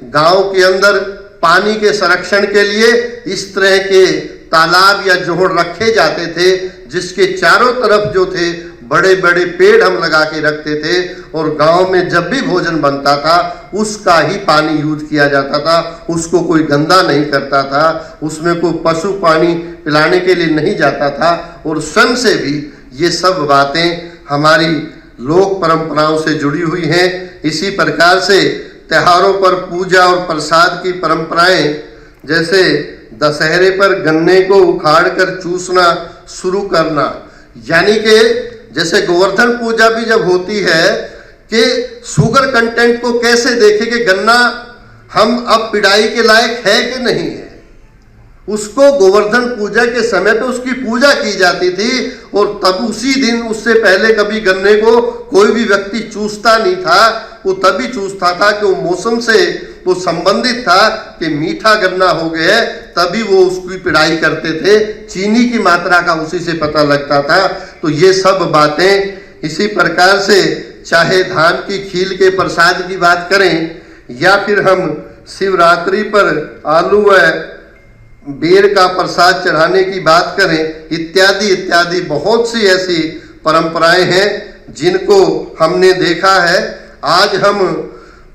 गांव के अंदर पानी के संरक्षण के लिए इस तरह के तालाब या जोहड़ रखे जाते थे, जिसके चारों तरफ जो थे बड़े बड़े पेड़ हम लगा के रखते थे, और गांव में जब भी भोजन बनता था उसका ही पानी यूज किया जाता था। उसको कोई गंदा नहीं करता था, उसमें कोई पशु पानी पिलाने के लिए नहीं जाता था। और स्वयं से भी ये सब बातें हमारी लोक परंपराओं से जुड़ी हुई हैं। इसी प्रकार से त्योहारों पर पूजा और प्रसाद की परंपराएं, जैसे दशहरे पर गन्ने को उखाड़ कर चूसना शुरू करना, यानी कि जैसे गोवर्धन पूजा भी जब होती है कि शुगर कंटेंट को कैसे देखें कि गन्ना हम अब पिड़ाई के लायक है कि नहीं है। उसको गोवर्धन पूजा के समय पे उसकी पूजा की जाती थी, और तब उसी दिन, उससे पहले कभी गन्ने को कोई भी व्यक्ति चूसता नहीं था। वो तभी चूसता था कि वो मौसम से वो संबंधित था कि मीठा गन्ना हो गया, तभी वो उसकी पिड़ाई करते थे। चीनी की मात्रा का उसी से पता लगता था। तो ये सब बातें, इसी प्रकार से चाहे धान की खील के प्रसाद की बात करें, या फिर हम शिवरात्रि पर आलू व बेर का प्रसाद चढ़ाने की बात करें, इत्यादि इत्यादि बहुत सी ऐसी परंपराएं हैं जिनको हमने देखा है। आज हम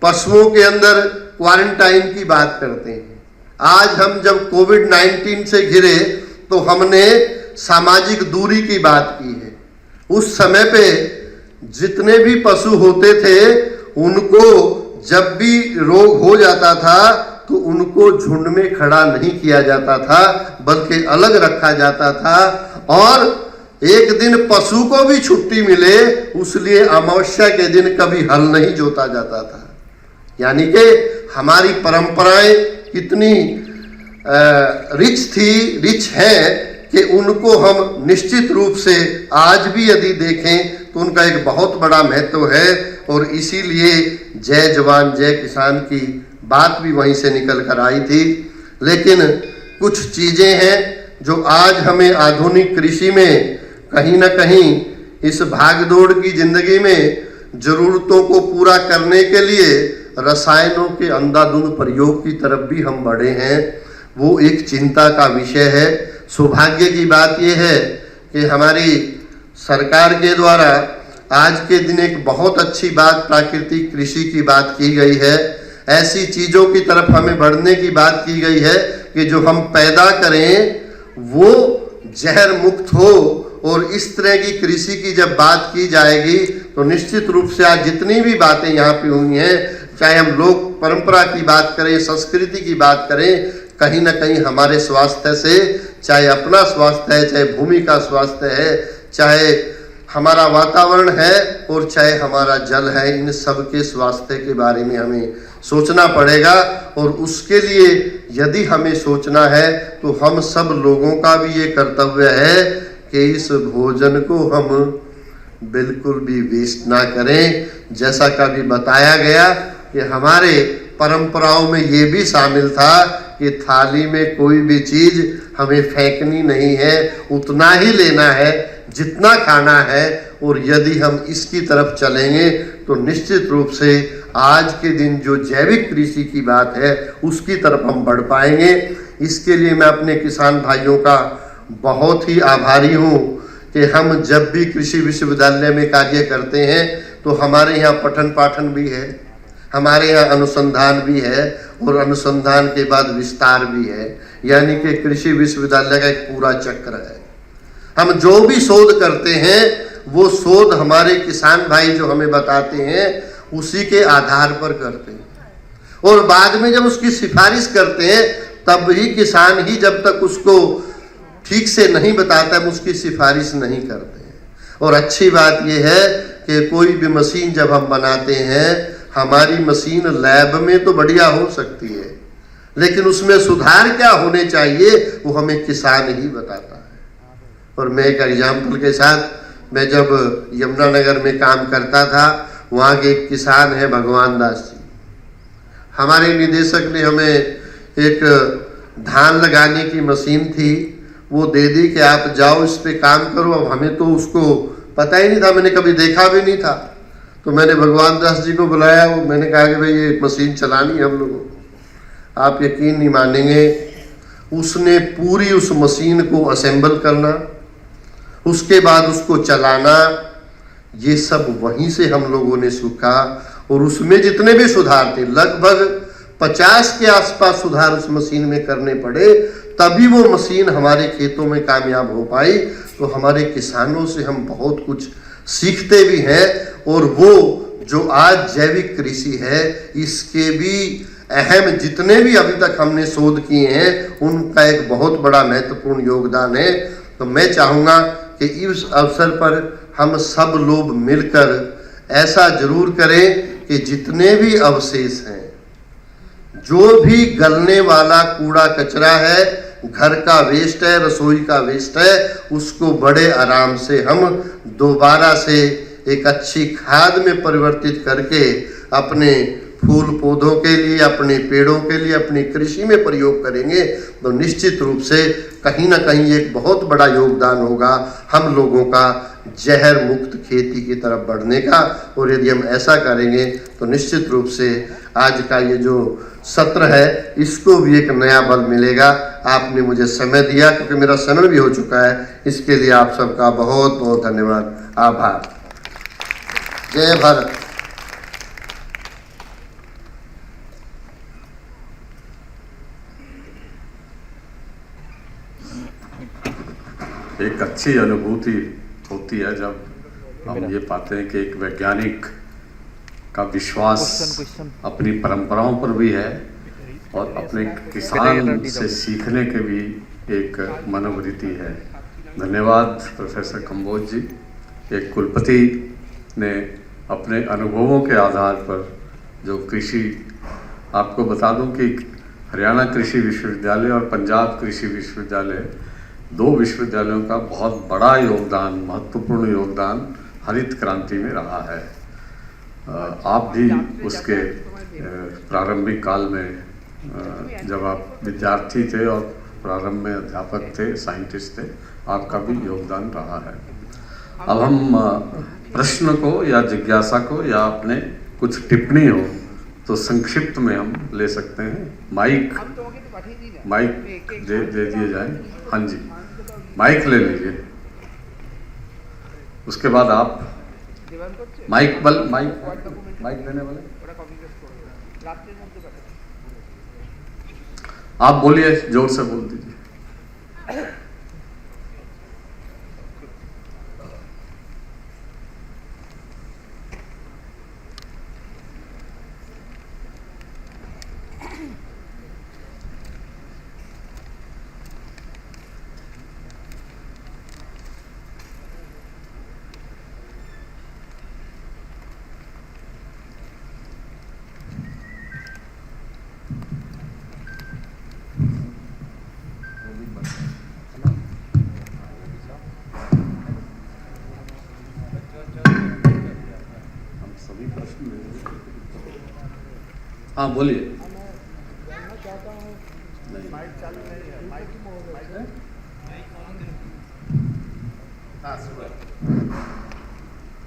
पशुओं के अंदर क्वारंटाइन की बात करते हैं। आज हम जब कोविड-19 से घिरे तो हमने सामाजिक दूरी की बात की है। उस समय पे जितने भी पशु होते थे, उनको जब भी रोग हो जाता था तो उनको झुंड में खड़ा नहीं किया जाता था, बल्कि अलग रखा जाता था। और एक दिन पशु को भी छुट्टी मिले, उसलिए अमावस्या के दिन कभी हल नहीं जोता जाता था। यानी कि हमारी परंपराएं कितनी रिच हैं कि उनको हम निश्चित रूप से आज भी यदि देखें तो उनका एक बहुत बड़ा महत्व है। और इसीलिए जय जवान जय किसान की बात भी वहीं से निकल कर आई थी। लेकिन कुछ चीज़ें हैं जो आज हमें आधुनिक कृषि में कहीं ना कहीं इस भागदौड़ की जिंदगी में जरूरतों को पूरा करने के लिए रसायनों के अंधाधुंध प्रयोग की तरफ भी हम बढ़े हैं। वो एक चिंता का विषय है। सौभाग्य की बात यह है कि हमारी सरकार के द्वारा आज के दिन एक बहुत अच्छी बात प्राकृतिक कृषि की बात की गई है। ऐसी चीज़ों की तरफ हमें बढ़ने की बात की गई है कि जो हम पैदा करें वो जहर मुक्त हो। और इस तरह की कृषि की जब बात की जाएगी तो निश्चित रूप से आज जितनी भी बातें यहाँ पे हुई हैं, चाहे हम लोक परंपरा की बात करें, संस्कृति की बात करें, कहीं ना कहीं हमारे स्वास्थ्य से, चाहे अपना स्वास्थ्य है, चाहे भूमि का स्वास्थ्य है, चाहे हमारा वातावरण है और चाहे हमारा जल है, इन सब के स्वास्थ्य के बारे में हमें सोचना पड़ेगा। और उसके लिए यदि हमें सोचना है तो हम सब लोगों का भी ये कर्तव्य है कि इस भोजन को हम बिल्कुल भी वेस्ट ना करें। जैसा कभी बताया गया कि हमारे परंपराओं में ये भी शामिल था कि थाली में कोई भी चीज़ हमें फेंकनी नहीं है, उतना ही लेना है जितना खाना है। और यदि हम इसकी तरफ चलेंगे तो निश्चित रूप से आज के दिन जो जैविक कृषि की बात है उसकी तरफ हम बढ़ पाएंगे। इसके लिए मैं अपने किसान भाइयों का बहुत ही आभारी हूँ कि हम जब भी कृषि विश्वविद्यालय में कार्य करते हैं तो हमारे यहाँ पठन पाठन भी है, हमारे यहाँ अनुसंधान भी है और अनुसंधान के बाद विस्तार भी है, यानी कि कृषि विश्वविद्यालय का एक पूरा चक्र है। हम जो भी शोध करते हैं वो शोध हमारे किसान भाई जो हमें बताते हैं उसी के आधार पर करते हैं और बाद में जब उसकी सिफारिश करते हैं तब ही किसान ही जब तक उसको ठीक से नहीं बताता है उसकी सिफारिश नहीं करते हैं। और अच्छी बात यह है कि कोई भी मशीन जब हम बनाते हैं, हमारी मशीन लैब में तो बढ़िया हो सकती है लेकिन उसमें सुधार क्या होने चाहिए वो हमें किसान ही बताता है। और मैं एक एग्जाम्पल के साथ, मैं जब यमुनानगर में काम करता था, वहाँ के एक किसान है भगवान दास जी, हमारे निदेशक ने हमें एक धान लगाने की मशीन थी वो दे दी कि आप जाओ इस पे काम करो। अब हमें तो उसको पता ही नहीं था, मैंने कभी देखा भी नहीं था, तो मैंने भगवान दास जी को बुलाया। वो मैंने कहा कि भाई ये मशीन चलानी है हम लोगों, आप यकीन नहीं मानेंगे, उसने पूरी उस मशीन को असेंबल करना, उसके बाद उसको चलाना, ये सब वहीं से हम लोगों ने सीखा। और उसमें जितने भी सुधार थे, लगभग 50 के आसपास सुधार उस मशीन में करने पड़े, तभी वो मशीन हमारे खेतों में कामयाब हो पाई। तो हमारे किसानों से हम बहुत कुछ सीखते भी हैं और वो जो आज जैविक कृषि है इसके भी अहम जितने भी अभी तक हमने शोध किए हैं उनका एक बहुत बड़ा महत्वपूर्ण योगदान है। तो मैं चाहूँगा कि इस अवसर पर हम सब लोग मिलकर ऐसा जरूर करें कि जितने भी अवशेष हैं, जो भी गलने वाला कूड़ा कचरा है, घर का वेस्ट है, रसोई का वेस्ट है, उसको बड़े आराम से हम दोबारा से एक अच्छी खाद में परिवर्तित करके अपने फूल पौधों के लिए, अपने पेड़ों के लिए, अपनी कृषि में प्रयोग करेंगे तो निश्चित रूप से कहीं ना कहीं एक बहुत बड़ा योगदान होगा हम लोगों का जहर मुक्त खेती की तरफ बढ़ने का। और यदि हम ऐसा करेंगे तो निश्चित रूप से आज का ये जो सत्र है इसको भी एक नया बल मिलेगा। आपने मुझे समय दिया क्योंकि मेरा समय भी हो चुका है, इसके लिए आप सबका बहुत बहुत धन्यवाद, आभार। जय भारत। एक अच्छी अनुभूति होती है जब हम ये पाते हैं कि एक वैज्ञानिक का विश्वास अपनी परंपराओं पर भी है और अपने किसान से सीखने के भी एक मनोवृत्ति है। धन्यवाद प्रोफेसर कंबोज जी। एक कुलपति ने अपने अनुभवों के आधार पर जो कृषि, आपको बता दूं कि हरियाणा कृषि विश्वविद्यालय और पंजाब कृषि विश्वविद्यालय, दो विश्वविद्यालयों का बहुत बड़ा योगदान, महत्वपूर्ण योगदान हरित क्रांति में रहा है। आप भी उसके प्रारंभिक काल में जब आप विद्यार्थी थे और प्रारंभ में अध्यापक थे, साइंटिस्ट थे, आपका भी योगदान रहा है। अब हम प्रश्न को या जिज्ञासा को या अपने कुछ टिप्पणी हो तो संक्षिप्त में हम ले सकते हैं। माइक दे दिए जाए। हाँ जी, माइक ले लीजिए। उसके बाद आप माइक देने वाले आप बोलिए, जोर से बोल दीजिए। हाँ बोलिए।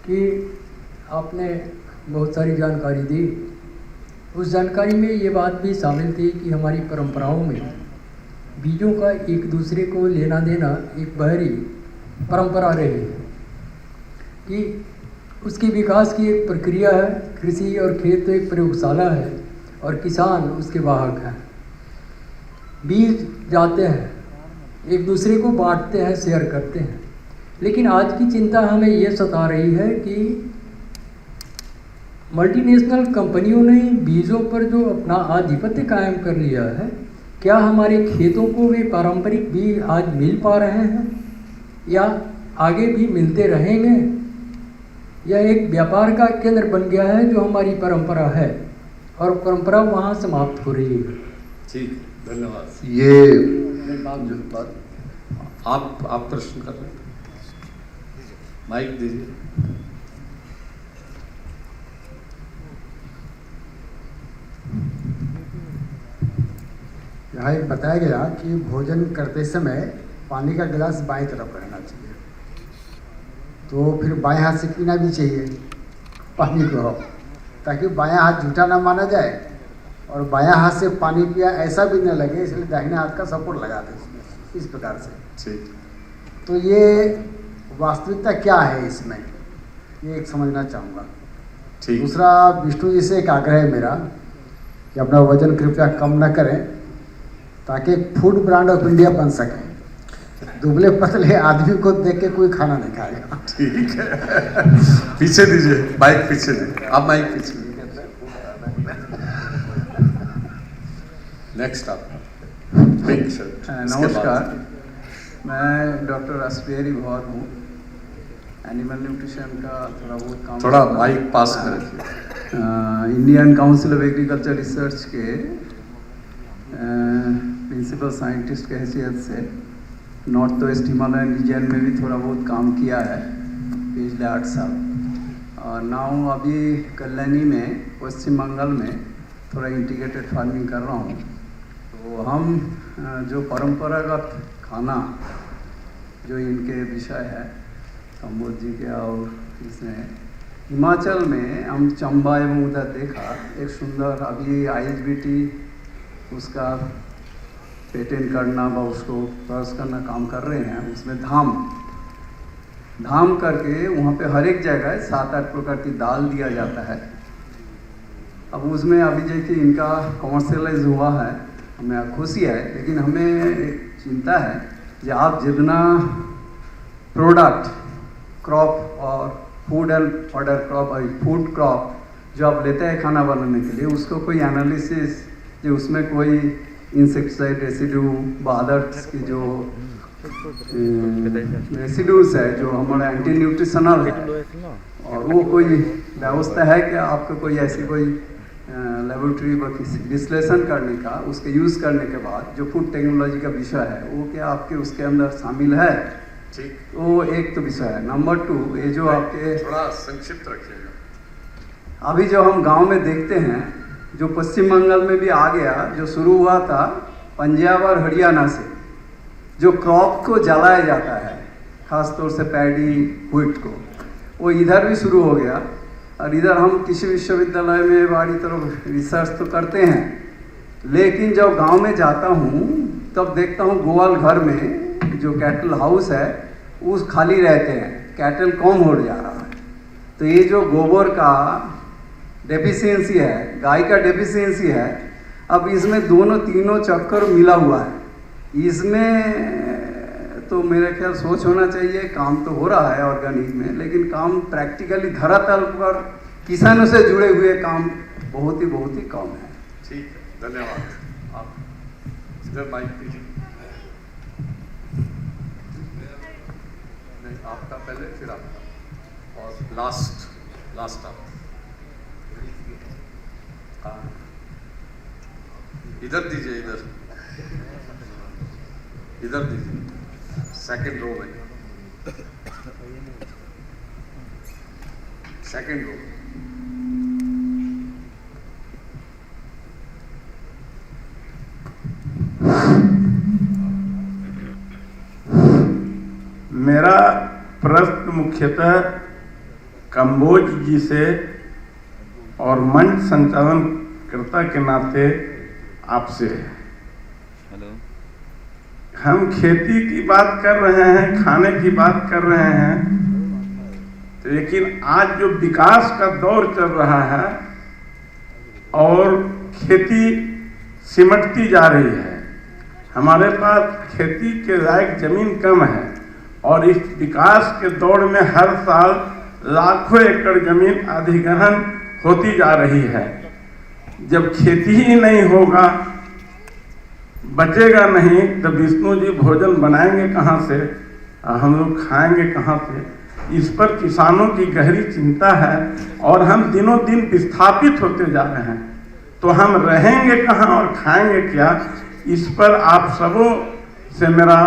कि आपने बहुत सारी जानकारी दी उस जानकारी में ये बात भी शामिल थी कि हमारी परंपराओं में बीजों का एक दूसरे को लेना देना एक बहरी परंपरा रही है कि उसके विकास की एक प्रक्रिया है। कृषि और खेत तो एक प्रयोगशाला है और किसान उसके वाहक हैं। बीज जाते हैं, एक दूसरे को बांटते हैं, शेयर करते हैं। लेकिन आज की चिंता हमें ये सता रही है कि मल्टीनेशनल कंपनियों ने बीजों पर जो अपना आधिपत्य कायम कर लिया है, क्या हमारे खेतों को वे पारंपरिक बीज आज मिल पा रहे हैं या आगे भी मिलते रहेंगे? यह एक व्यापार का केंद्र बन गया है जो हमारी परंपरा है और परंपरा वहाँ समाप्त हो रही है। ठीक, धन्यवाद। ये आप प्रश्न कर रहे हैं, माइक दीजिए। यहाँ एक बताया गया कि भोजन करते समय पानी का गिलास बाएं तरफ रहना चाहिए, तो फिर बाएं हाथ से पीना भी चाहिए पानी को, ताकि बायां हाथ झूठा ना माना जाए और बायां हाथ से पानी पिया ऐसा भी न लगे, इसलिए दाहिने हाथ का सपोर्ट लगा दें इसमें, इस प्रकार से। ठीक, तो ये वास्तविकता क्या है इसमें, ये एक समझना चाहूँगा। ठीक। दूसरा, विष्णु जी से एक आग्रह है मेरा कि अपना वजन कृपया कम न करें ताकि फूड ब्रांड ऑफ इंडिया बन सके। दुबले पतले आदमी को देख के कोई खाना नहीं खाएगा। ठीक है। पीछे दीजिए, माइक पीछे दीजिए, आप माइक पीछे। नेक्स्ट आप। नमस्कार, मैं डॉक्टर रासबिहारी भौर हूँ। एनिमल न्यूट्रिशन का थोड़ा बहुत काम, थोड़ा माइक पास में रखिए। Indian council of agriculture research के प्रिंसिपल साइंटिस्ट के हैसियत से नॉर्थ वेस्ट हिमालयन रीजन में भी थोड़ा बहुत काम किया है पिछले 8 साल। और नाउ अभी कल्याणी में पश्चिम बंगाल में थोड़ा इंटीग्रेटेड फार्मिंग कर रहा हूँ। तो हम जो परंपरागत खाना जो इनके विषय है कंबोज जी के, और इसमें हिमाचल में हम चंबा एवं उधर देखा एक सुंदर, अभी ISBT उसका पेटेंट करना व उसको पास करना काम कर रहे हैं। उसमें धाम करके वहाँ पे हर एक जगह 7-8 प्रकार की दाल दिया जाता है। अब उसमें अभी जैसे इनका कमर्शियलाइज हुआ है, हमें खुशी है, लेकिन हमें एक चिंता है कि आप जितना प्रोडक्ट क्रॉप और फूड एंड फॉडर क्रॉप और फूड क्रॉप जो आप लेते हैं खाना बनाने के लिए, उसको कोई एनालिसिस जो उसमें कोई इंसेक्टिसाइड रेसिड्यू अदर्स की जो रेसिड्यूज है जो हमारा एंटी न्यूट्रिशनल है, और वो कोई व्यवस्था है क्या आपको कोई ऐसी कोई लेबोरेटरी विश्लेषण करने का, उसके यूज़ करने के बाद जो फूड टेक्नोलॉजी का विषय है वो क्या आपके उसके अंदर शामिल है? ठीक, वो एक तो विषय है। नंबर 2, ये जो आपके थोड़ा संक्षिप्त रखिएगा। अभी जो हम गांव में देखते हैं, जो पश्चिम बंगाल में भी आ गया, जो शुरू हुआ था पंजाब और हरियाणा से, जो क्रॉप को जलाया जाता है खास तौर से पैडी व्हीट को, वो इधर भी शुरू हो गया। और इधर हम कृषि विश्वविद्यालय में बड़ी तरफ रिसर्च तो करते हैं, लेकिन जब गांव में जाता हूँ तब देखता हूँ गोवाल घर में जो कैटल हाउस है वो खाली रहते हैं, कैटल कम हो जा रहा है। तो ये जो गोबर का डेफिशिएंसी है, गाय का डेफिशिएंसी है, अब इसमें दोनों तीनों चक्कर मिला हुआ है। इसमें तो मेरे ख्याल सोच होना चाहिए। काम तो हो रहा है ऑर्गेनिक में, लेकिन काम प्रैक्टिकली धरातल पर किसानों से जुड़े हुए काम बहुत ही कम है। ठीक है, धन्यवाद। आप इधर माइक दीजिए। नहीं, आपका पहले, फिर आपका, और लास्ट आप। इधर दीजिए, इधर दीजिए, सेकंड रो में, सेकंड रो। मेरा प्रश्न मुख्यतः कंबोज जी से और मंच संचालन कार्यकर्ता के नाते आपसे हम खेती की बात कर रहे हैं, खाने की बात कर रहे हैं, लेकिन आज जो विकास का दौर चल रहा है और खेती सिमटती जा रही है, हमारे पास खेती के लायक जमीन कम है और इस विकास के दौर में हर साल लाखों एकड़ जमीन अधिग्रहण होती जा रही है। जब खेती ही नहीं होगा, बचेगा नहीं, तो विष्णु जी भोजन बनाएंगे कहाँ से, हम लोग खाएंगे कहाँ से? इस पर किसानों की गहरी चिंता है और हम दिनों दिन विस्थापित होते जा रहे हैं, तो हम रहेंगे कहाँ और खाएंगे क्या? इस पर आप सबों से मेरा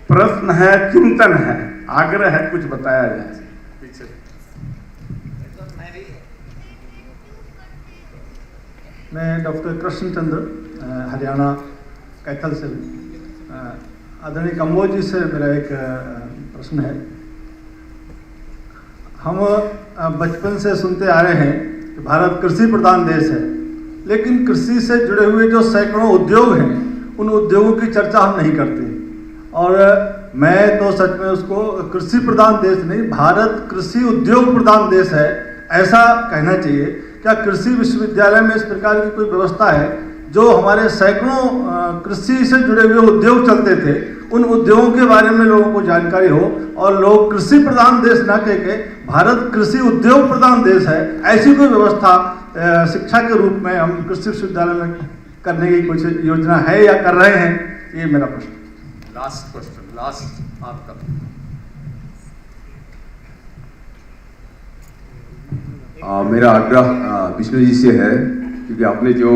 प्रश्न है, चिंतन है, आग्रह है, कुछ बताया जाए। मैं डॉक्टर कृष्णचंद्र हरियाणा कैथल से आदरणीय कंबोज जी से मेरा एक प्रश्न है। हम बचपन से सुनते आ रहे हैं कि भारत कृषि प्रधान देश है, लेकिन कृषि से जुड़े हुए जो सैकड़ों उद्योग हैं, उन उद्योगों की चर्चा हम नहीं करते। और मैं तो सच में उसको कृषि प्रधान देश नहीं, भारत कृषि उद्योग प्रधान देश है ऐसा कहना चाहिए। क्या कृषि विश्वविद्यालय में इस प्रकार की कोई व्यवस्था है जो हमारे सैकड़ों कृषि से जुड़े हुए उद्योग चलते थे, उन उद्योगों के बारे में लोगों को जानकारी हो और लोग कृषि प्रधान देश ना कह के भारत कृषि उद्योग प्रधान देश है, ऐसी कोई व्यवस्था शिक्षा के रूप में हम कृषि विश्वविद्यालय में करने की कुछ योजना है या कर रहे हैं? ये मेरा प्रश्न। लास्ट क्वेश्चन, लास्ट आपका। मेरा आग्रह विष्णु जी से है, क्योंकि आपने जो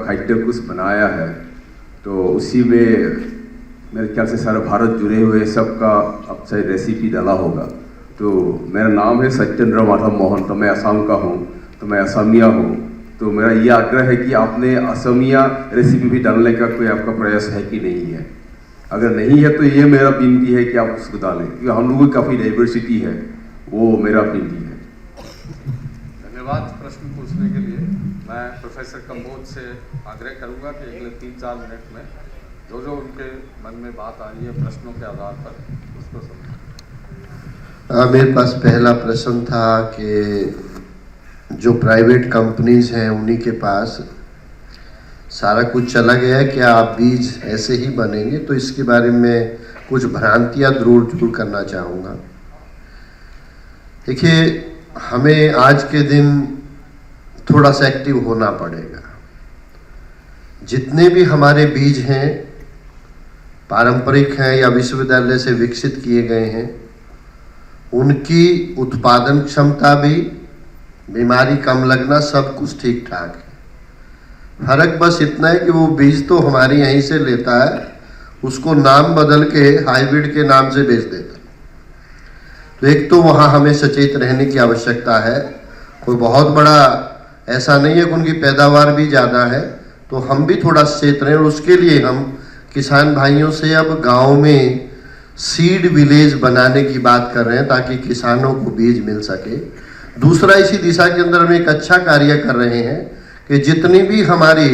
खाद्य कुछ बनाया है तो उसी में मेरे ख्याल से सारा भारत जुड़े हुए सबका अब से रेसिपी डाला होगा। तो मेरा नाम है सत्येंद्र माधव मोहन, तो मैं असम का हूँ, तो मैं असमिया हूँ। तो मेरा ये आग्रह है कि आपने असमिया रेसिपी भी डालने का कोई आपका प्रयास है कि नहीं है? अगर नहीं है तो ये मेरा विनती है कि आप उसको डालें, क्योंकि हम लोगों की काफ़ी डाइवर्सिटी है, वो मेरा विनती है। धन्यवाद प्रश्न पूछने के लिए। मैं प्रोफेसर कंबोज से आग्रह करूंगा कि अगले 3-4 मिनट में जो जो उनके मन में बात आ रही है प्रश्नों के आधार पर उसको समझें। मेरे पास पहला प्रश्न था कि जो प्राइवेट कंपनीज हैं उन्हीं के पास सारा कुछ चला गया है, क्या आप बीज ऐसे ही बनेंगे? तो इसके बारे में कुछ भ्रांतियाँ दूर करना चाहूँगा। देखिए, हमें आज के दिन थोड़ा सा एक्टिव होना पड़ेगा। जितने भी हमारे बीज हैं, पारंपरिक हैं या विश्वविद्यालय से विकसित किए गए हैं, उनकी उत्पादन क्षमता भी, बीमारी कम लगना, सब कुछ ठीक ठाक है। फर्क बस इतना है कि वो बीज तो हमारे यहीं से लेता है, उसको नाम बदल के हाइब्रिड के नाम से बेच देता है। तो एक तो वहाँ हमें सचेत रहने की आवश्यकता है। कोई बहुत बड़ा ऐसा नहीं है कि उनकी पैदावार भी ज़्यादा है, तो हम भी थोड़ा सचेत रहें। और उसके लिए हम किसान भाइयों से अब गाँव में सीड विलेज बनाने की बात कर रहे हैं, ताकि किसानों को बीज मिल सके। दूसरा, इसी दिशा के अंदर हम एक अच्छा कार्य कर रहे हैं कि जितनी भी हमारी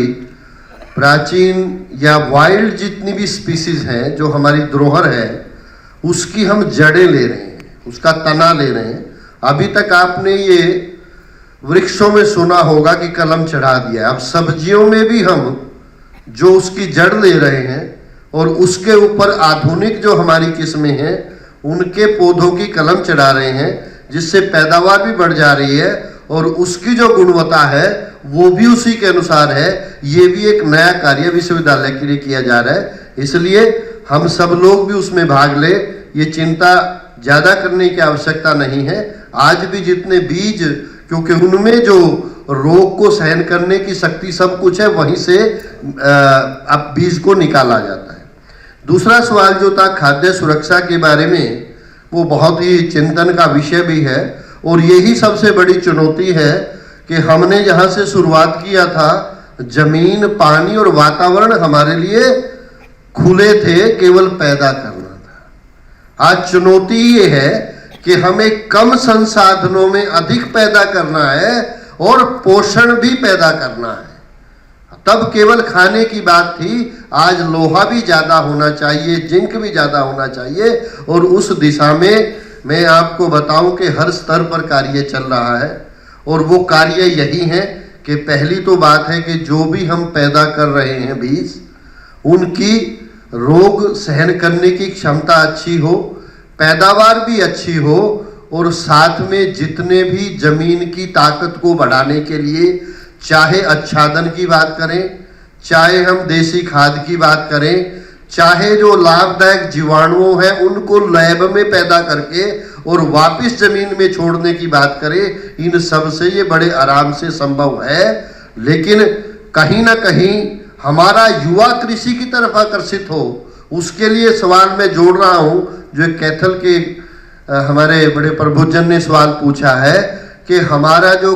प्राचीन या वाइल्ड जितनी भी स्पीसीज हैं, जो हमारी धरोहर है, उसकी हम जड़ें ले रहे हैं, उसका तना ले रहे हैं। अभी तक आपने ये वृक्षों में सुना होगा कि कलम चढ़ा दिया, अब सब्जियों में भी हम जो उसकी जड़ ले रहे हैं और उसके ऊपर आधुनिक जो हमारी किस्में हैं उनके पौधों की कलम चढ़ा रहे हैं, जिससे पैदावार भी बढ़ जा रही है और उसकी जो गुणवत्ता है वो भी उसी के अनुसार है। ये भी एक नया कार्य विश्वविद्यालय के लिए किया जा रहा है, इसलिए हम सब लोग भी उसमें भाग ले। ये चिंता ज़्यादा करने की आवश्यकता नहीं है। आज भी जितने बीज, क्योंकि उनमें जो रोग को सहन करने की शक्ति सब कुछ है, वहीं से अब बीज को निकाला जाता है। दूसरा सवाल जो था खाद्य सुरक्षा के बारे में, वो बहुत ही चिंतन का विषय भी है और यही सबसे बड़ी चुनौती है कि हमने जहाँ से शुरुआत किया था, जमीन, पानी और वातावरण हमारे लिए खुले थे, केवल पैदा करना था। आज चुनौती ये है कि हमें कम संसाधनों में अधिक पैदा करना है और पोषण भी पैदा करना है। तब केवल खाने की बात थी, आज लोहा भी ज़्यादा होना चाहिए, जिंक भी ज़्यादा होना चाहिए, और उस दिशा में मैं आपको बताऊं कि हर स्तर पर कार्य चल रहा है। और वो कार्य यही है कि पहली तो बात है कि जो भी हम पैदा कर रहे हैं बीज, उनकी रोग सहन करने की क्षमता अच्छी हो, पैदावार भी अच्छी हो, और साथ में जितने भी जमीन की ताकत को बढ़ाने के लिए, चाहे आच्छादन की बात करें, चाहे हम देसी खाद की बात करें, चाहे जो लाभदायक जीवाणु हैं उनको लैब में पैदा करके और वापस जमीन में छोड़ने की बात करें, इन सब से ये बड़े आराम से संभव है। लेकिन कहीं ना कहीं हमारा युवा कृषि की तरफ आकर्षित हो, उसके लिए सवाल मैं जोड़ रहा हूं, जो कैथल के हमारे बड़े प्रभुजन ने सवाल पूछा है कि हमारा जो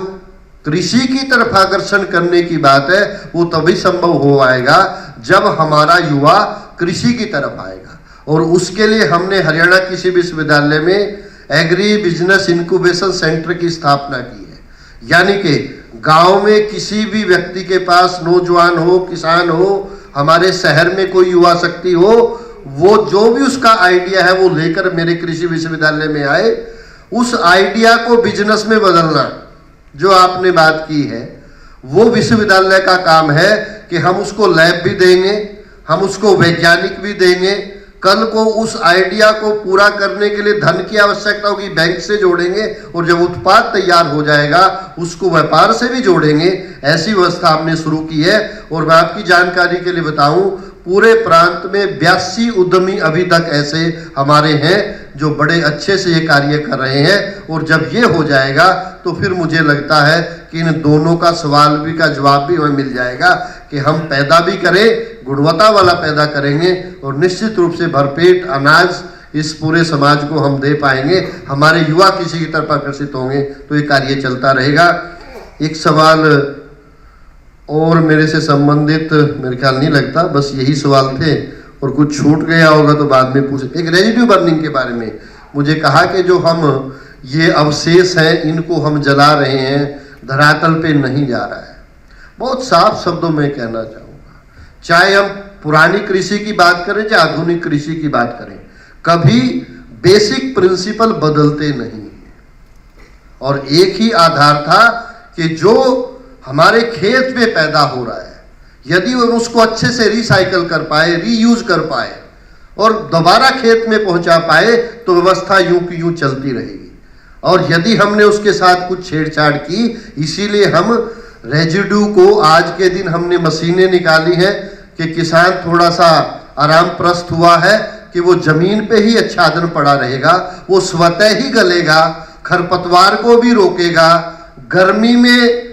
कृषि की तरफ आकर्षण करने की बात है वो तभी संभव हो आएगा जब हमारा युवा कृषि की तरफ आएगा। और उसके लिए हमने हरियाणा कृषि विश्वविद्यालय में एग्री बिजनेस इंक्यूबेशन सेंटर की स्थापना की है। यानी कि गांव में किसी भी व्यक्ति के पास, नौजवान हो, किसान हो, हमारे शहर में कोई युवा शक्ति हो, वो जो भी उसका आइडिया है वो लेकर मेरे कृषि विश्वविद्यालय में आए। उस आइडिया को बिजनेस में बदलना जो आपने बात की है, वो विश्वविद्यालय का काम है कि हम उसको लैब भी देंगे, हम उसको वैज्ञानिक भी देंगे। कल को उस आइडिया को पूरा करने के लिए धन की आवश्यकता होगी, बैंक से जोड़ेंगे, और जब उत्पाद तैयार हो जाएगा उसको व्यापार से भी जोड़ेंगे। ऐसी व्यवस्था हमने शुरू की है। और मैं आपकी जानकारी के लिए बताऊं, पूरे प्रांत में 82 उद्यमी अभी तक ऐसे हमारे हैं जो बड़े अच्छे से ये कार्य कर रहे हैं। और जब ये हो जाएगा तो फिर मुझे लगता है कि इन दोनों का सवाल भी का जवाब भी हमें मिल जाएगा कि हम पैदा भी करें, गुणवत्ता वाला पैदा करेंगे, और निश्चित रूप से भरपेट अनाज इस पूरे समाज को हम दे पाएंगे। हमारे युवा किसी की तरफ आकर्षित होंगे तो ये कार्य चलता रहेगा। एक सवाल और मेरे से संबंधित मेरे ख्याल नहीं लगता, बस यही सवाल थे, और कुछ छूट गया होगा तो बाद में पूछ। एक रेजिड्यू बर्निंग के बारे में मुझे कहा कि जो हम ये अवशेष हैं इनको हम जला रहे हैं, धरातल पे नहीं जा रहा है। बहुत साफ शब्दों में कहना चाहूँगा, चाहे हम पुरानी कृषि की बात करें चाहे आधुनिक कृषि की बात करें, कभी बेसिक प्रिंसिपल बदलते नहीं। और एक ही आधार था कि जो हमारे खेत में पैदा हो रहा है, यदि वो उसको अच्छे से रिसाइकल कर पाए, रीयूज कर पाए और दोबारा खेत में पहुंचा पाए तो व्यवस्था यूं की यूं चलती रहेगी। और यदि हमने उसके साथ कुछ छेड़छाड़ की, इसीलिए हम रेजिड्यू को आज के दिन हमने मशीनें निकाली हैं कि किसान थोड़ा सा आराम प्रस्त हुआ है कि वो जमीन पे ही आच्छादन पड़ा रहेगा, वो स्वतः ही गलेगा, खरपतवार को भी रोकेगा, गर्मी में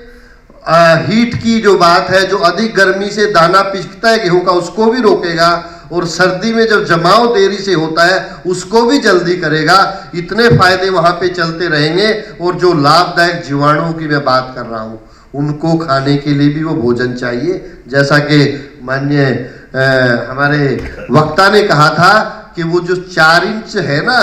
हीट की जो बात है, जो अधिक गर्मी से दाना पिसता है गेहूं का, उसको भी रोकेगा, और सर्दी में जब जमाव देरी से होता है उसको भी जल्दी करेगा। इतने फायदे वहां पे चलते रहेंगे। और जो लाभदायक जीवाणुओं की मैं बात कर रहा हूं, उनको खाने के लिए भी वो भोजन चाहिए। जैसा कि माननीय हमारे वक्ता ने कहा था कि वो जो 4 इंच है ना,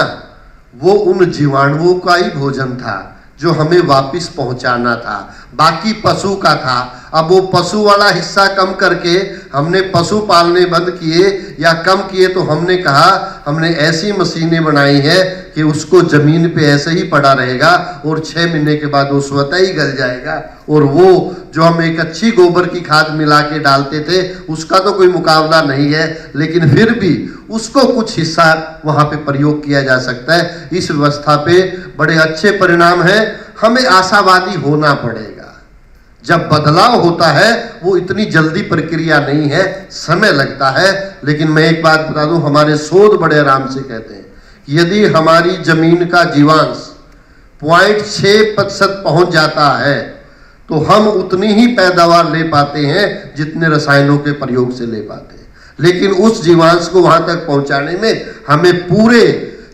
वो उन जीवाणुओं का ही भोजन था जो हमें वापस पहुंचाना था, बाकी पशु का था। अब वो पशु वाला हिस्सा कम करके हमने पशु पालने बंद किए या कम किए, तो हमने कहा हमने ऐसी मशीनें बनाई है कि उसको जमीन पे ऐसे ही पड़ा रहेगा और 6 महीने के बाद वो स्वतः ही गल जाएगा। और वो जो हम एक अच्छी गोबर की खाद मिला के डालते थे उसका तो कोई मुकाबला नहीं है, लेकिन फिर भी उसको कुछ हिस्सा वहाँ पे प्रयोग किया जा सकता है। इस व्यवस्था पे बड़े अच्छे परिणाम हैं। हमें आशावादी होना पड़ेगा। जब बदलाव होता है वो इतनी जल्दी प्रक्रिया नहीं है, समय लगता है। लेकिन मैं एक बात बता दूं, हमारे शोध बड़े आराम से कहते हैं कि यदि हमारी जमीन का जीवांश 0.6% पहुंच जाता है तो हम उतनी ही पैदावार ले पाते हैं जितने रसायनों के प्रयोग से ले पाते हैं। लेकिन उस जीवांश को वहां तक पहुंचाने में हमें पूरे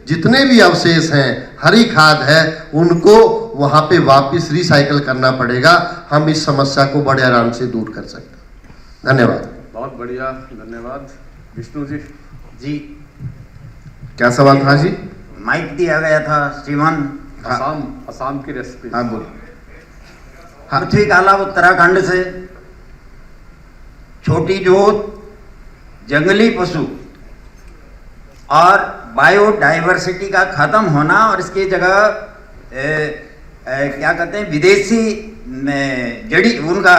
जितने भी अवशेष हैं, हरी खाद है, उनको वहां पे वापस रिसाइकल करना पड़ेगा। हम इस समस्या को बड़े आराम से दूर कर सकते हैं। धन्यवाद। बहुत बढ़िया, धन्यवाद। विष्णु जी। जी क्या सवाल था जी? माइक दिया गया था श्रीमान। असम की रेसिपी। हाँ बोलो। हाँ। पृथ्वी काला उत्तराखंड से, छोटी जोत, जंगली पशु और बायोडाइवर्सिटी का खत्म होना और इसकी जगह क्या कहते हैं विदेशी जड़ी उनका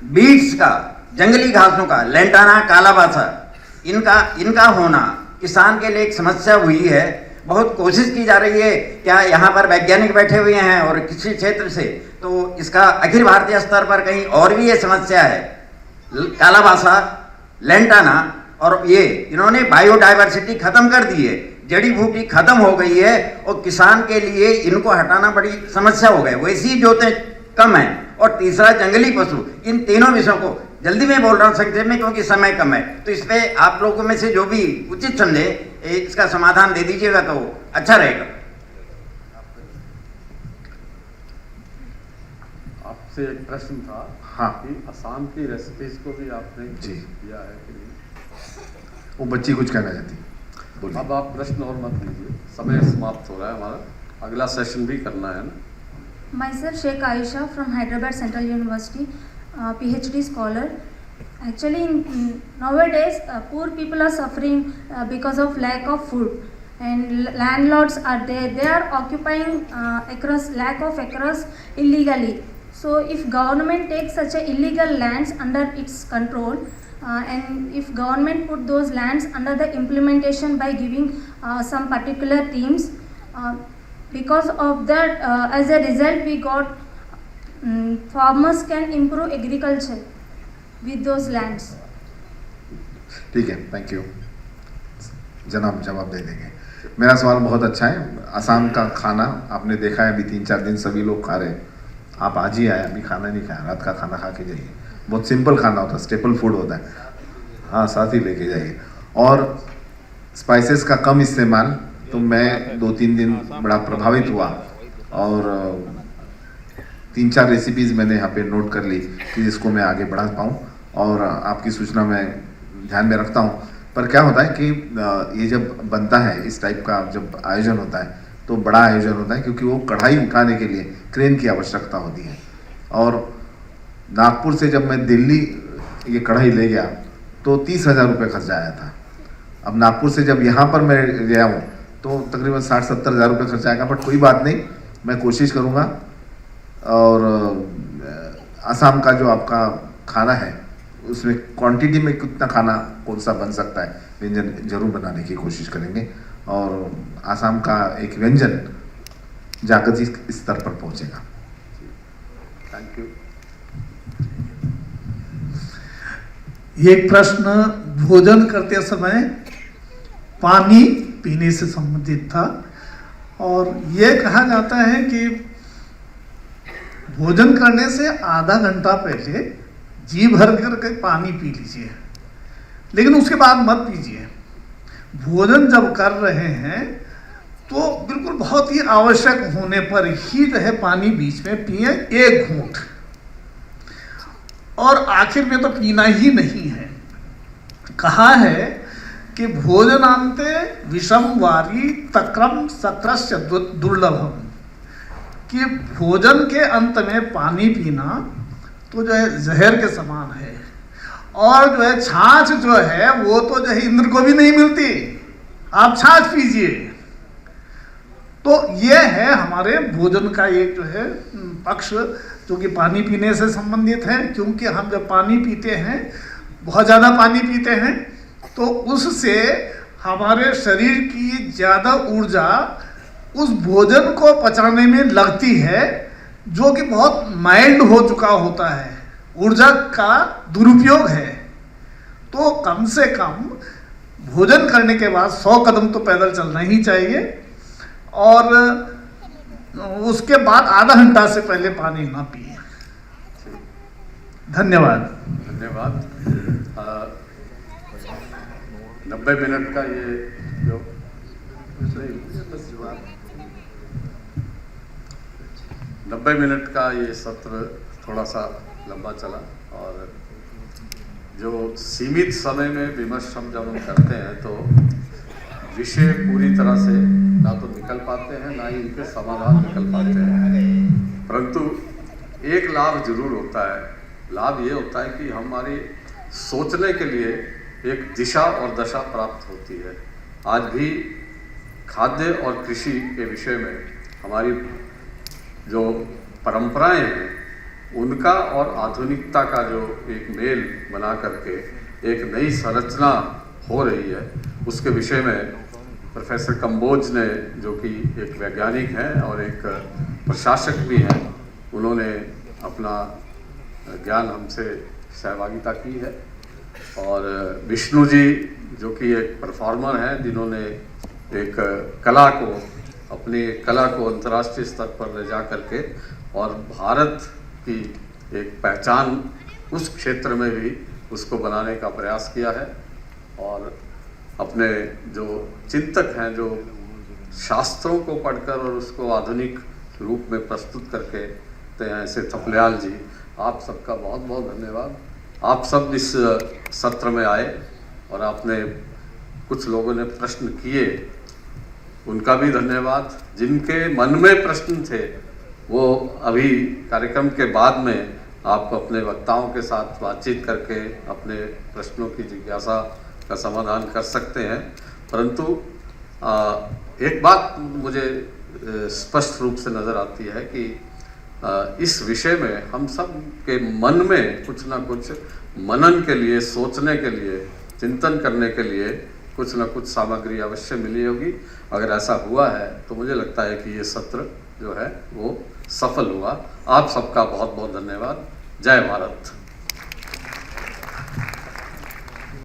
बीट्स का, जंगली घासों का, लेंटाना, कालाबासा, इनका होना किसान के लिए एक समस्या हुई है। बहुत कोशिश की जा रही है, क्या यहाँ पर वैज्ञानिक बैठे हुए हैं और किसी क्षेत्र से, तो इसका अखिल भारतीय स्तर पर कहीं और भी ये समस्या है। कालाबासा, लेंटाना और ये इन्होंने बायोडाइवर्सिटी खत्म कर दी है, जड़ी बूटी खत्म हो गई है और किसान के लिए इनको हटाना बड़ी समस्या हो गई। वैसी जोतें कम है और तीसरा जंगली पशु। इन तीनों विषयों को जल्दी में बोल रहा हूँ संक्षेप में क्योंकि समय कम है, तो इस पे आप लोगों में से जो भी उचित समझे इसका समाधान दे दीजिएगा तो अच्छा रहेगा। आपसे एक प्रश्न था। हाँ। कि असम की रेसिपीज को भी आपने जी किया है कि नहीं? वो बच्ची कुछ कहना चाहती। अब आप प्रश्न और मत लीजिए, समय समाप्त हो रहा है हमारा, अगला सेशन भी करना है ना। Myself Sheikh Aisha from Hyderabad Central University, PhD scholar. Actually, nowadays poor people are suffering because of lack of food, and landlords are there. They are occupying lack of acres illegally. So, if government takes such a illegal lands under its control, and if government put those lands under the implementation by giving some particular teams. Because of that, as a result, we got farmers can improve agriculture with those lands. ठीक है, thank you. जनाब जवाब दे देंगे। मेरा सवाल बहुत अच्छा है। असम का खाना आपने देखा है, अभी 3-4 दिन सभी लोग खा रहे हैं। आप आज ही आए, अभी खाना नहीं खाया, रात का खाना खा के जाइए। बहुत सिंपल खाना होता है, स्टेपल फूड होता है। हाँ, साथ ही लेके जाइए। और स्पाइसेस का कम इस्तेमाल, तो मैं 2-3 दिन बड़ा प्रभावित हुआ और 3-4 रेसिपीज़ मैंने यहाँ पे नोट कर ली कि जिसको मैं आगे बढ़ा पाऊँ, और आपकी सूचना मैं ध्यान में रखता हूँ। पर क्या होता है कि ये जब बनता है, इस टाइप का जब आयोजन होता है तो बड़ा आयोजन होता है, क्योंकि वो कढ़ाई उठाने के लिए क्रेन की आवश्यकता होती है। और नागपुर से जब मैं दिल्ली ये कढ़ाई ले गया तो 30,000 रुपये खर्चा आया था। अब नागपुर से जब यहाँ पर मैं गया हूँ तो तकरीबन 60-70 हज़ार रुपये खर्चा आएगा। बट कोई बात नहीं, मैं कोशिश करूँगा। और असम का जो आपका खाना है उसमें क्वांटिटी में कितना खाना कौन सा बन सकता है, व्यंजन जरूर बनाने की कोशिश करेंगे। और असम का एक व्यंजन जागतिक स्तर पर पहुँचेगा। Thank you. ये प्रश्न भोजन करते समय पानी पीने से संबंधित था, और ये कहा जाता है कि भोजन करने से आधा घंटा पहले जी भर करके पानी पी लीजिए, लेकिन उसके बाद मत पीजिए। भोजन जब कर रहे हैं तो बिल्कुल बहुत ही आवश्यक होने पर ही जो है पानी बीच में पिए, 1 घूंट, और आखिर में तो पीना ही नहीं है। कहा है कि भोजनांते विषम वारी तक्रम सक्रस्य दुर्लभम, कि भोजन के अंत में पानी पीना तो जो है जहर के समान है, और जो है छाछ जो है वो तो जो है इंद्र को भी नहीं मिलती, आप छाछ पीजिए। तो ये है हमारे भोजन का एक जो है पक्ष, जो कि पानी पीने से संबंधित है। क्योंकि हम जब पानी पीते हैं, बहुत ज़्यादा पानी पीते हैं, तो उससे हमारे शरीर की ज़्यादा ऊर्जा उस भोजन को पचाने में लगती है, जो कि बहुत माइल्ड हो चुका होता है, ऊर्जा का दुरुपयोग है। तो कम से कम भोजन करने के बाद 100 कदम तो पैदल चलना ही चाहिए, और उसके बाद आधा घंटा से पहले पानी ना पिए। धन्यवाद। धन्यवाद। 90 मिनट का ये जो 90 मिनट का ये सत्र थोड़ा सा लंबा चला, और जो सीमित समय में विमर्श हम जब हम करते हैं तो विषय पूरी तरह से ना तो निकल पाते हैं, ना ही उनके समाधान निकल पाते हैं। परंतु एक लाभ जरूर होता है। लाभ ये होता है कि हमारी सोचने के लिए एक दिशा और दशा प्राप्त होती है। आज भी खाद्य और कृषि के विषय में हमारी जो परंपराएं हैं उनका और आधुनिकता का जो एक मेल बना करके एक नई संरचना हो रही है, उसके विषय में प्रोफेसर कंबोज ने, जो कि एक वैज्ञानिक हैं और एक प्रशासक भी हैं, उन्होंने अपना ज्ञान हमसे सहभागिता की है। और विष्णु जी जो कि एक परफॉर्मर हैं, जिन्होंने एक कला को, अपनी कला को अंतर्राष्ट्रीय स्तर पर ले जा करके और भारत की एक पहचान उस क्षेत्र में भी उसको बनाने का प्रयास किया है। और अपने जो चिंतक हैं, जो शास्त्रों को पढ़कर और उसको आधुनिक रूप में प्रस्तुत करके, तो ऐसे थपलियाल जी, आप सबका बहुत बहुत धन्यवाद। आप सब इस सत्र में आए और आपने, कुछ लोगों ने प्रश्न किए, उनका भी धन्यवाद। जिनके मन में प्रश्न थे वो अभी कार्यक्रम के बाद में आप अपने वक्ताओं के साथ बातचीत करके अपने प्रश्नों की जिज्ञासा का समाधान कर सकते हैं। परंतु एक बात मुझे स्पष्ट रूप से नज़र आती है कि इस विषय में हम सब के मन में कुछ ना कुछ मनन के लिए, सोचने के लिए, चिंतन करने के लिए कुछ ना कुछ सामग्री अवश्य मिली होगी। अगर ऐसा हुआ है तो मुझे लगता है कि ये सत्र जो है वो सफल हुआ। आप सबका बहुत बहुत धन्यवाद। जय भारत।